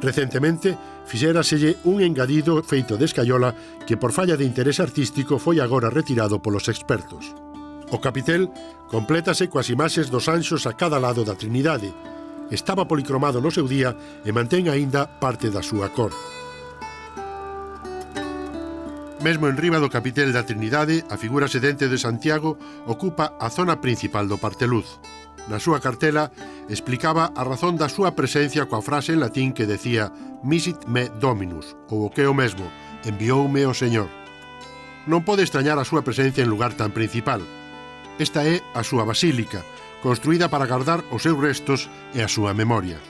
Recentemente, fixéraselle un engadido feito de escaiola que por falla de interés artístico foi agora retirado polos expertos. O capitel complétase coas imaxes dos anxos a cada lado da Trinidade. Estaba policromado no seu día e mantén aínda parte da súa cor. Mesmo en riba do capitel da Trinidade, a figura sedente de Santiago ocupa a zona principal do parteluz. Na súa cartela explicaba a razón da súa presencia coa frase en latín que decía «Misit me Dominus», ou o que é o mesmo, «Envioume o Señor». Non pode extrañar a súa presencia en lugar tan principal. Esta é a súa basílica, construída para guardar os seus restos e a súa memoria.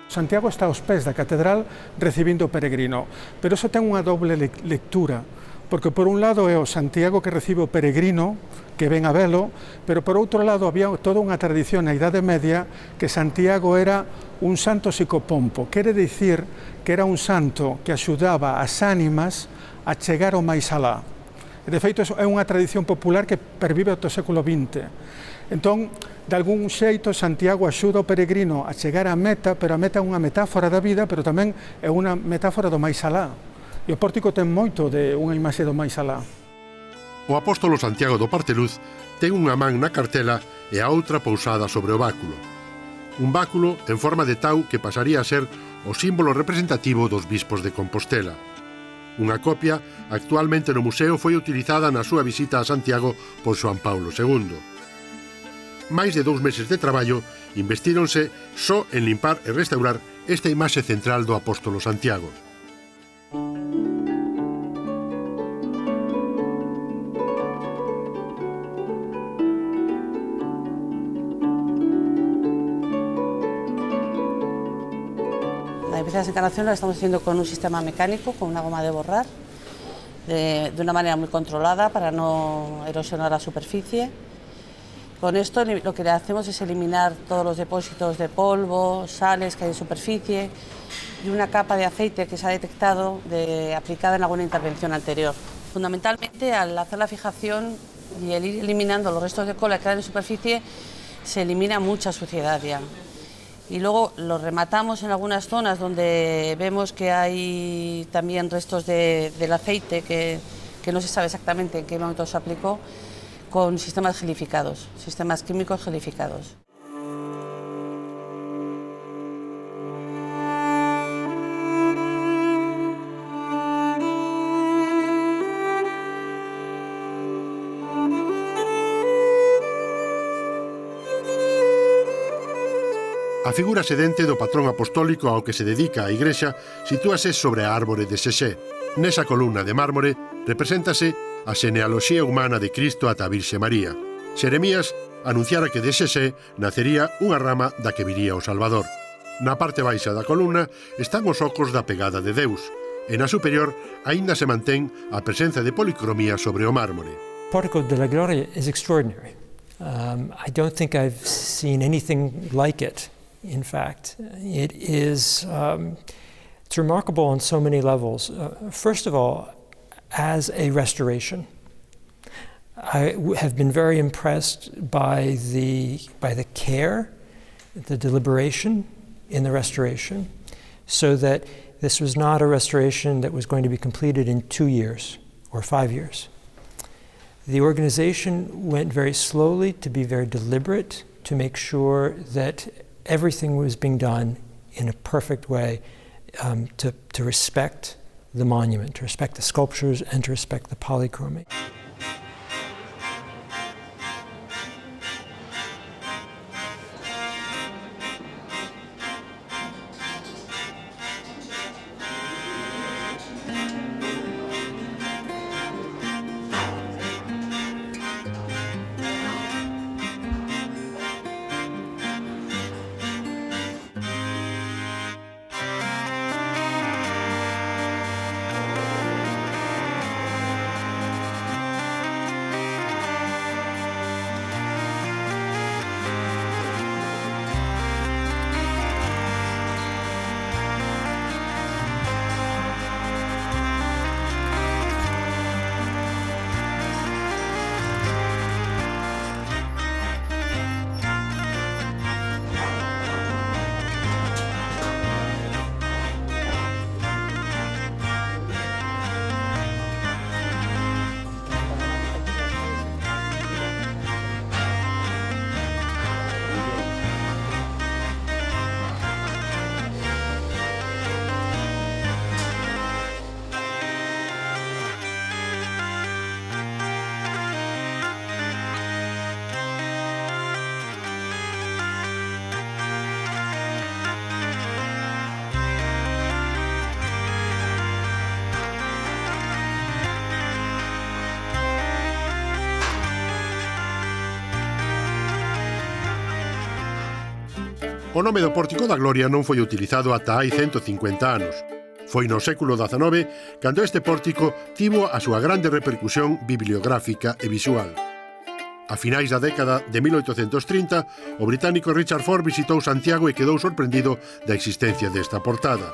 Santiago está aos pés da catedral recibindo o peregrino, pero iso ten unha doble lectura, porque por un lado é o Santiago que recibe o peregrino, que ven a velo, pero por outro lado había toda unha tradición na Idade Media que Santiago era un santo psicopompo, quere dicir que era un santo que axudaba as ánimas a chegar ao máis alá. E de feito é unha tradición popular que pervive ata o século XX. Entón, de algún xeito, Santiago axuda o peregrino a chegar á meta, pero a meta é unha metáfora da vida, pero tamén é unha metáfora do máis alá. E o pórtico ten moito de unha imaxe do máis alá. O apóstolo Santiago do Parteluz ten unha man na cartela e a outra pousada sobre o báculo. Un báculo en forma de tau que pasaría a ser o símbolo representativo dos bispos de Compostela. Unha copia actualmente no museo foi utilizada na súa visita a Santiago por Xoán Paulo II. Máis de 2 meses de traballo investíronse só en limpar e restaurar esta imaxe central do apóstolo Santiago. La limpieza de encarnación la estamos haciendo con un sistema mecánico, con una goma de borrar, de una manera muy controlada para no erosionar la superficie. Con esto lo que le hacemos es eliminar todos los depósitos de polvo, sales que hay en superficie y una capa de aceite que se ha detectado aplicada en alguna intervención anterior. Fundamentalmente, al hacer la fijación y el ir eliminando los restos de cola que quedan en superficie, se elimina mucha suciedad ya. Y luego lo rematamos en algunas zonas donde vemos que hay también restos del aceite que no se sabe exactamente en qué momento se aplicó, con sistemas gelificados, sistemas químicos gelificados. A figura sedente do patrón apostólico ao que se dedica a igrexa sitúase sobre a árbore de Sesé. Nesa columna de mármore represéntase a xenealoxía humana de Cristo ata a Virxe María. Xeremías anunciara que de Sesé nacería unha rama da que viría o Salvador. Na parte baixa da columna están os ocos da pegada de Deus, e na superior aínda se mantén a presenza de policromía sobre o mármore. Pórtico de la Gloria is extraordinary. I don't think I've seen anything like it. In fact, it's remarkable on so many levels. First of all, as a restoration, I have been very impressed by the care, the deliberation in the restoration, so that this was not a restoration that was going to be completed in 2 years or 5 years. The organization went very slowly to be very deliberate, to make sure that everything was being done in a perfect way, to respect the monument, to respect the sculptures, and to respect the polychromy. O nome do Pórtico da Gloria non foi utilizado ata hai 150 anos. Foi no século XIX cando este pórtico tivo a súa grande repercusión bibliográfica e visual. A finais da década de 1830, o británico Richard Ford visitou Santiago e quedou sorprendido da existencia desta portada.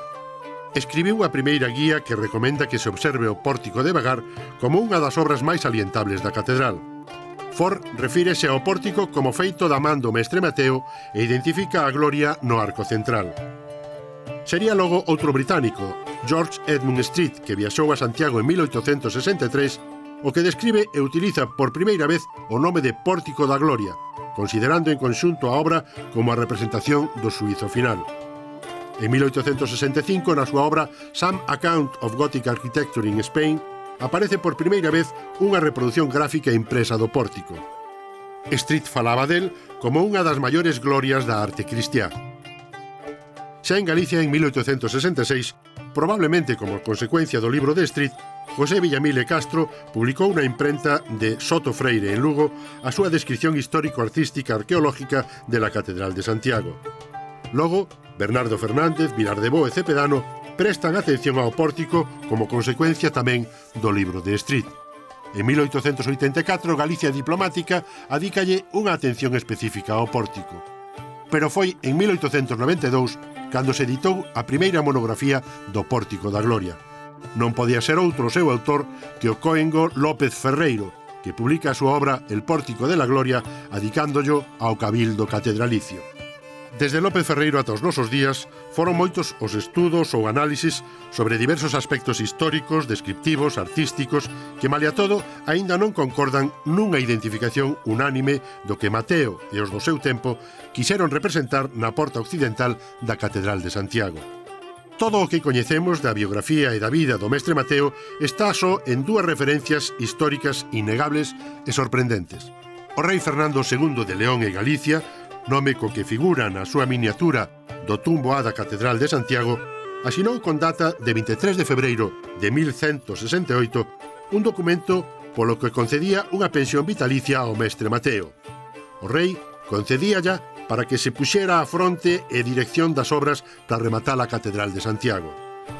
Escribiu a primeira guía que recomenda que se observe o Pórtico de Vagar como unha das obras máis salientables da catedral. Ford refírese ao pórtico como feito da man do mestre Mateo e identifica a gloria no arco central. Sería logo outro británico, George Edmund Street, que viaxou a Santiago en 1863, o que describe e utiliza por primeira vez o nome de Pórtico da Gloria, considerando en conxunto a obra como a representación do xuízo final. En 1865, na súa obra Some Account of Gothic Architecture in Spain, aparece por primeira vez unha reproducción gráfica impresa do pórtico. Street falaba del como unha das maiores glorias da arte cristiá. Xa en Galicia, en 1866, probablemente como consecuencia do libro de Street, José Villamil e Castro publicou na imprenta de Soto Freire en Lugo a súa descripción histórico-artística arqueológica de la Catedral de Santiago. Logo, Bernardo Fernández, Vilar de Bo e Cepedano prestan atención ao pórtico como consecuencia tamén do libro de Street. En 1884, Galicia Diplomática adícalle unha atención específica ao pórtico. Pero foi en 1892 cando se editou a primeira monografía do Pórtico da Gloria. Non podía ser outro o seu autor que o coengo López Ferreiro, que publica a súa obra El Pórtico de la Gloria, adicándollo ao Cabildo Catedralicio. Desde López Ferreiro ata os nosos días, foron moitos os estudos ou análisis sobre diversos aspectos históricos, descriptivos, artísticos, que, malia todo, aínda non concordan nunha identificación unánime do que Mateo e os do seu tempo quixeron representar na porta occidental da Catedral de Santiago. Todo o que coñecemos da biografía e da vida do mestre Mateo está só en dúas referencias históricas innegables e sorprendentes. O rei Fernando II de León e Galicia, nome co que figura na súa miniatura do tumbo A da Catedral de Santiago, asinou con data de 23 de febreiro de 1168 un documento polo que concedía unha pensión vitalicia ao mestre Mateo. O rei concedíalla para que se puxera a fronte e dirección das obras para rematar a Catedral de Santiago.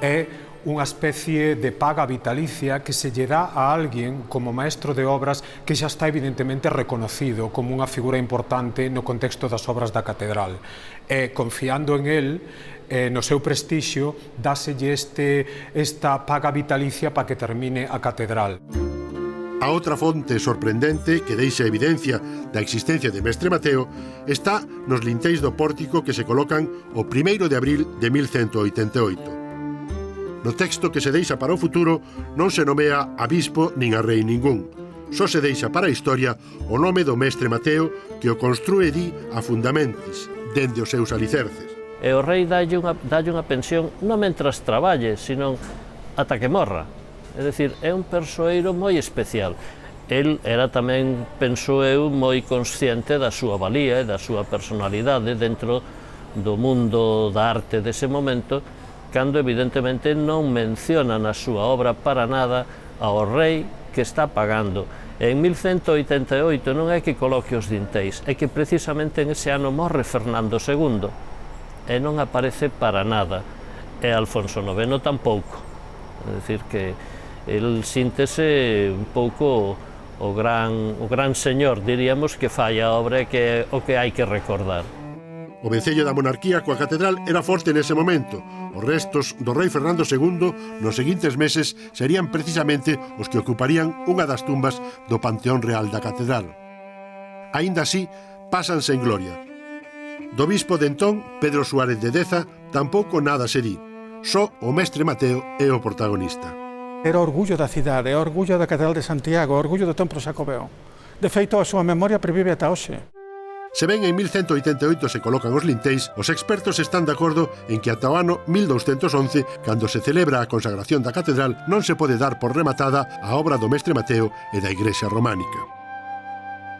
É unha especie de paga vitalicia que se lle dá a alguén como maestro de obras que xa está evidentemente reconocido como unha figura importante no contexto das obras da catedral. E confiando en él, no seu prestixio, dáselle esta paga vitalicia para que termine a catedral. A outra fonte sorprendente que deixa evidencia da existencia de mestre Mateo está nos linteis do pórtico que se colocan o 1º de abril de 1188. No texto que se deixa para o futuro non se nomea a bispo nin a rei ningún. Só se deixa para a historia o nome do mestre Mateo que o construe di a fundamentis, dende os seus alicerces. E o rei dalle unha pensión non mentras traballe, sino ata que morra. É dicir, é un persoeiro moi especial. El era tamén, penso eu, moi consciente da súa valía e da súa personalidade dentro do mundo da arte dese momento, cando evidentemente non menciona na súa obra para nada ao rei que está pagando. En 1188 non é que coloque os dinteis, é que precisamente en ese ano morre Fernando II e non aparece para nada, e Alfonso IX tampouco. É dicir que el síntese un pouco o gran señor, diríamos, que fai a obra e que é o que hai que recordar. O vencello da monarquía coa catedral era forte nese momento. Os restos do rei Fernando II nos seguintes meses serían precisamente os que ocuparían unha das tumbas do Panteón Real da Catedral. Aínda así, pasan sen gloria. Do bispo de entón, Pedro Suárez de Deza, tampouco nada se di. Só o mestre Mateo é o protagonista. Era orgullo da cidade, é orgullo da Catedral de Santiago, orgullo do Templo Xacobeo. De feito, a súa memoria previve ata hoxe. Se ben en 1188 se colocan os linteis, os expertos están de acordo en que ata o ano 1211, cando se celebra a consagración da catedral, non se pode dar por rematada a obra do mestre Mateo e da Igrexa románica.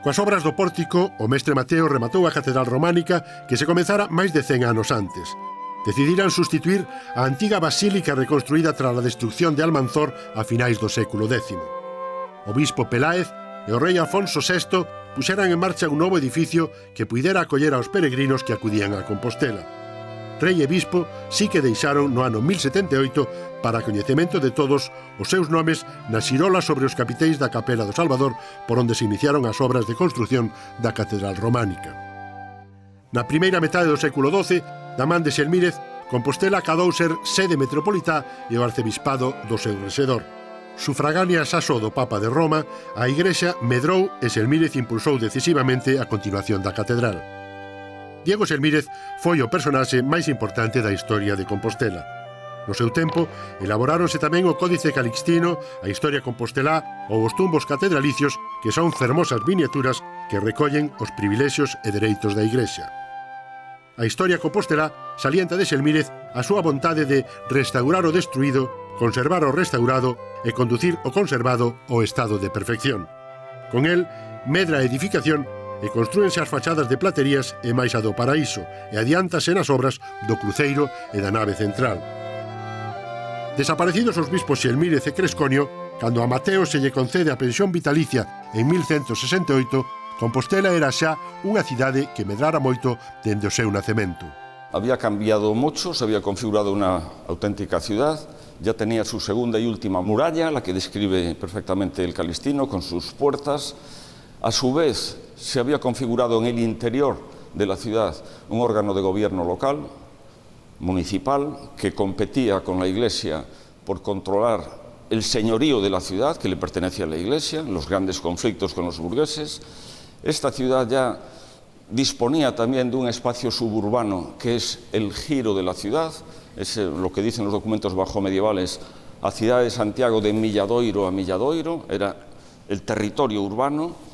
Coas obras do pórtico, o mestre Mateo rematou a catedral románica que se comezara máis de 100 anos antes. Decidiran sustituir a antiga basílica reconstruída tras a destrucción de Almanzor a finais do século X. O bispo Peláez e o rei Afonso VI puxeran en marcha un novo edificio que puidera acoller aos peregrinos que acudían a Compostela. Rei e bispo sí que deixaron no ano 1078 para coñecemento de todos os seus nomes nas xirolas sobre os capiteis da Capela do Salvador por onde se iniciaron as obras de construción da catedral románica. Na primeira metade do século XII, da man de Xelmírez, Compostela acadou ser sede metropolitá e o arcebispado do seu resedor. Sufragánea xa só do Papa de Roma, a Igrexa medrou e Xelmírez impulsou decisivamente a continuación da catedral. Diego Xelmírez foi o personaxe máis importante da historia de Compostela. No seu tempo, elaboráronse tamén o Códice Calixtino, a Historia Compostelá ou os tumbos catedralicios, que son fermosas miniaturas que recollen os privilexios e dereitos da Igrexa. A Historia Compostelá salienta de Xelmírez a súa vontade de restaurar o destruído, conservar o restaurado e conducir o conservado ao estado de perfección. Con el, medra a edificación e construense as fachadas de platerías e máis a do paraíso e adiántase nas obras do cruceiro e da nave central. Desaparecidos os bispos Xelmírez e Cresconio, cando a Mateo se lle concede a pensión vitalicia en 1168, Compostela era xa unha cidade que medrara moito dende o seu nacemento. Había cambiado mucho, se había configurado una auténtica ciudad, ya tenía su segunda y última muralla, la que describe perfectamente el Calixtino, con sus puertas. A su vez, se había configurado en el interior de la ciudad un órgano de gobierno local, municipal, que competía con la Iglesia por controlar el señorío de la ciudad que le pertenece a la Iglesia, los grandes conflictos con los burgueses. Esta ciudad ya disponía también de un espacio suburbano que es el giro de la ciudad, es lo que dicen los documentos bajomedievales, a ciudad de Santiago de Milladoiro a Milladoiro, era el territorio urbano.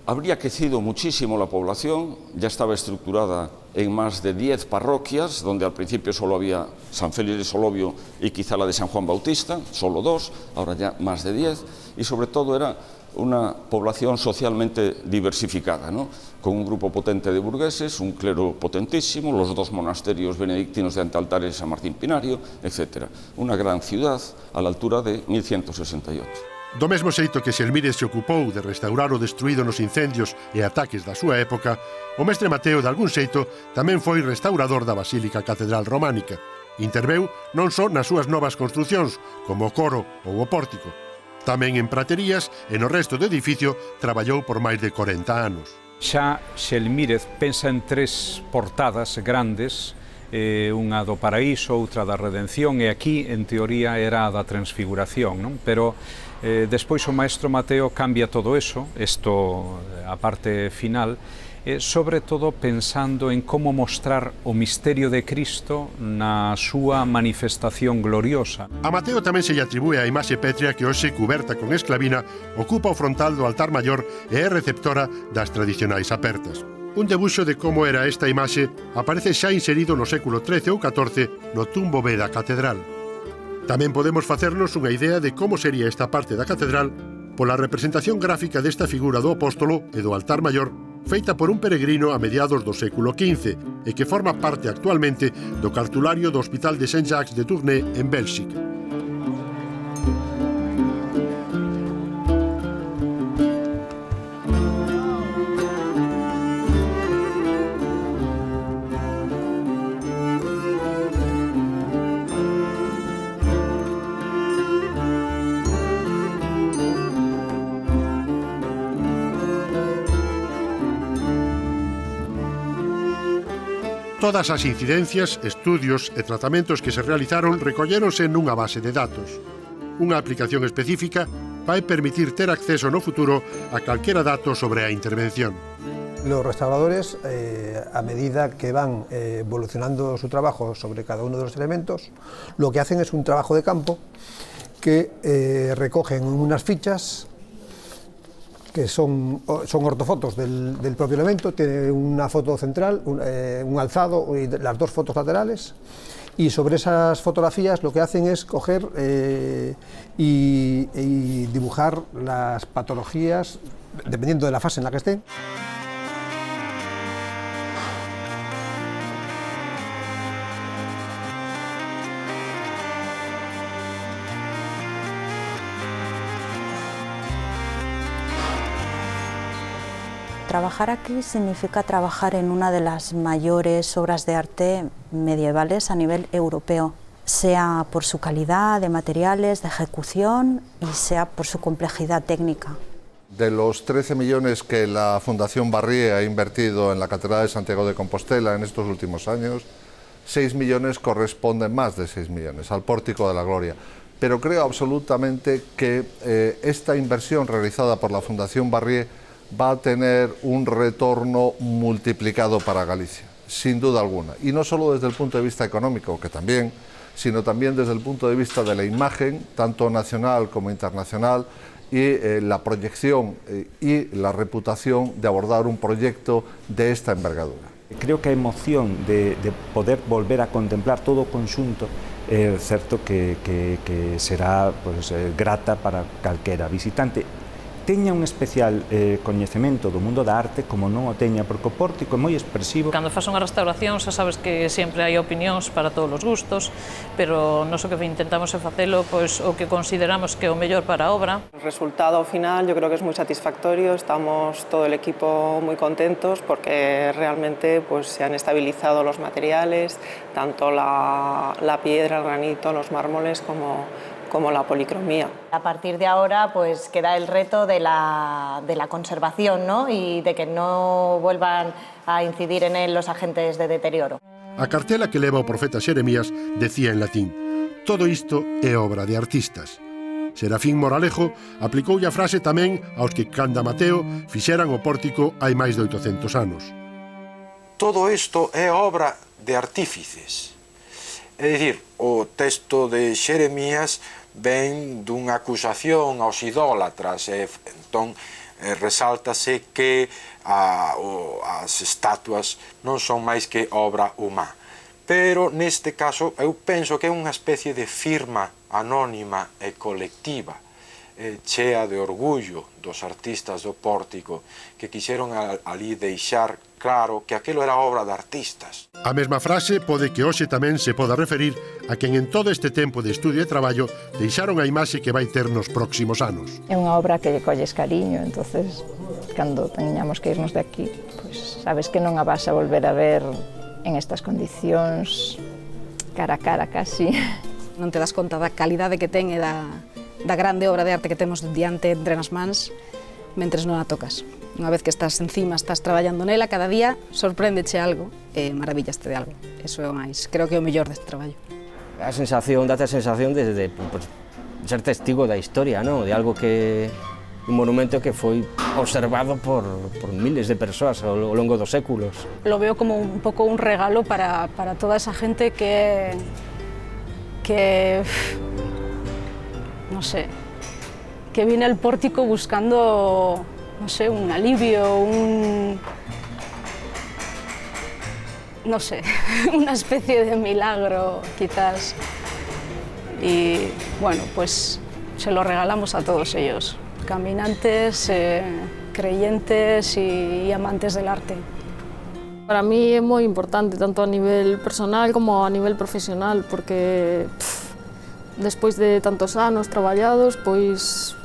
Habría crecido muchísimo la población, ya estaba estructurada en más de 10 parroquias, donde al principio solo había San Félix de Solovio y quizá la de San Juan Bautista, solo 2, ahora ya más de 10, y sobre todo era una población socialmente diversificada, ¿no? Con un grupo potente de burgueses, un clero potentísimo, los 2 monasterios benedictinos de Antealtares y San Martín Pinario, etc. Una gran ciudad a la altura de 1168. Do mesmo xeito que Xelmírez se ocupou de restaurar o destruído nos incendios e ataques da súa época, o mestre Mateo, de algún xeito, tamén foi restaurador da Basílica Catedral Románica. Interveu non só nas súas novas construcións, como o coro ou o pórtico. Tamén en praterías e no resto do edificio traballou por máis de 40 anos. Xa Xelmírez pensa en 3 portadas grandes, unha do Paraíso, outra da Redención, e aquí, en teoría, era a da Transfiguración, non? Pero despois o maestro Mateo cambia todo eso, a parte final, sobre todo pensando en como mostrar o misterio de Cristo na súa manifestación gloriosa. A Mateo tamén se lle atribúe a imaxe pétrea que hoxe, cuberta con esclavina, ocupa o frontal do altar maior e é receptora das tradicionais apertas. Un debuxo de como era esta imaxe aparece xa inserido no século XIII ou XIV no tumbo B da catedral. Tamén podemos facernos unha idea de como sería esta parte da catedral pola representación gráfica desta figura do apóstolo e do altar maior feita por un peregrino a mediados do século XV e que forma parte actualmente do cartulario do Hospital de Saint-Jacques de Tournai en Bélxica. Todas as incidencias, estudios e tratamentos que se realizaron recolléronse nunha base de datos. Unha aplicación específica vai permitir ter acceso no futuro a calquera dato sobre a intervención. Los restauradores, a medida que van evolucionando su trabajo sobre cada uno de los elementos, lo que hacen es un trabajo de campo que recogen unas fichas que son ortofotos del propio elemento, tiene una foto central, un alzado y las 2 fotos laterales, y sobre esas fotografías lo que hacen es coger y dibujar las patologías, dependiendo de la fase en la que estén. Trabajar aquí significa trabajar en una de las mayores obras de arte medievales a nivel europeo, sea por su calidad de materiales, de ejecución y sea por su complejidad técnica. De los 13 millones que la Fundación Barrié ha invertido en la Catedral de Santiago de Compostela en estos últimos años, 6 millones corresponden, más de 6 millones, al Pórtico de la Gloria. Pero creo absolutamente que esta inversión realizada por la Fundación Barrié va a tener un retorno multiplicado para Galicia, sin duda alguna. Y no solo desde el punto de vista económico, que también, sino también desde el punto de vista de la imagen, tanto nacional como internacional, y la proyección y la reputación de abordar un proyecto de esta envergadura. Creo que a emoción de poder volver a contemplar todo o conxunto é certo que será grata para calquera visitante. Teña un especial coñecemento do mundo da arte como non o teña, porque o pórtico é moi expresivo. Cando faz unha restauración xa sabes que sempre hai opinións para todos os gustos, pero nós o que intentamos é facelo o que consideramos que é o mellor para a obra. El resultado final yo creo que es muy satisfactorio, estamos todo el equipo muy contentos porque realmente se han estabilizado los materiales, tanto la piedra, el granito, los mármoles como la policromía. A partir de ahora queda el reto de la conservación, ¿no? Y de que no vuelvan a incidir en él los agentes de deterioro. A cartela que leva o profeta Xeremías decía en latín: todo isto é obra de artistas. Serafín Moralejo aplicoulle a frase tamén aos que, canda Mateo, fixeran o pórtico hai máis de 800 anos. Todo isto é obra de artífices. É dicir, o texto de Xeremías ven dunha acusación aos idólatras, entón resáltase que as estatuas non son máis que obra humá. Pero neste caso eu penso que é unha especie de firma anónima e colectiva, chea de orgullo dos artistas do pórtico que quixeron ali deixar claro que aquilo era obra de artistas. A mesma frase pode que hoxe tamén se poda referir a quen en todo este tempo de estudio e traballo deixaron a imaxe que vai ter nos próximos anos. É unha obra que lle colles cariño, entonces cando teñamos que irnos de aquí, pues sabes que non a vas a volver a ver en estas condicións cara a cara casi. Non te das conta da calidade que ten e da grande obra de arte que temos diante entre nas mans mentres non a tocas. Unha vez que estás encima, estás traballando nela, cada día sorpréndeche algo e maravillaste de algo. Eso é o máis, creo que é o mellor deste traballo. A sensación, date a sensación de pues, ser testigo da historia, ¿no? De algo que un monumento que foi observado por miles de persoas ao longo dos séculos. Lo veo como un pouco un regalo para toda esa gente que no sé, que viene al pórtico buscando, no sé, un alivio, no sé, una especie de milagro, quizás. Y bueno, pues se lo regalamos a todos ellos. Caminantes, creyentes y amantes del arte. Para mí é moi importante, tanto a nivel personal como a nivel profesional, porque despois de tantos anos traballados, pois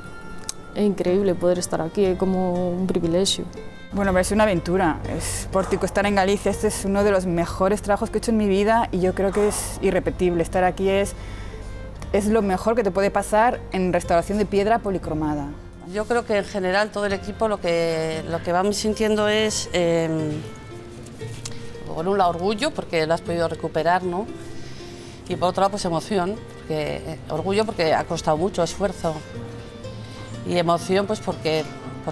é increíble poder estar aquí, é como un privilexio. Bueno, es una aventura. Pórtico, estar en Galicia, este es uno de los mejores trabajos que he hecho en mi vida y yo creo que es irrepetible. Estar aquí es lo mejor que te puede pasar en restauración de piedra policromada. Yo creo que en general todo el equipo lo que vamos sintiendo es, por un lado, orgullo porque lo has podido recuperar, ¿no? Y por otro lado, pues emoción, orgullo porque ha costado mucho esfuerzo y emoción pues porque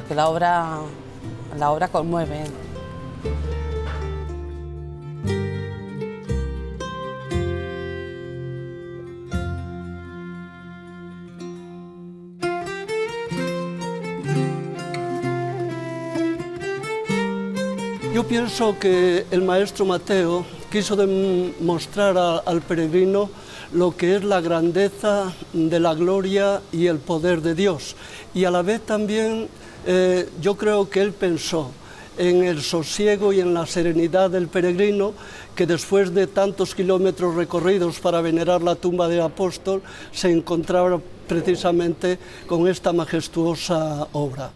la obra conmueve. Yo pienso que el maestro Mateo quiso demostrar al peregrino lo que es la grandeza de la gloria y el poder de Dios. Y a la vez también yo creo que él pensó en el sosiego y en la serenidad del peregrino que después de tantos kilómetros recorridos para venerar la tumba del apóstol se encontraba precisamente con esta majestuosa obra.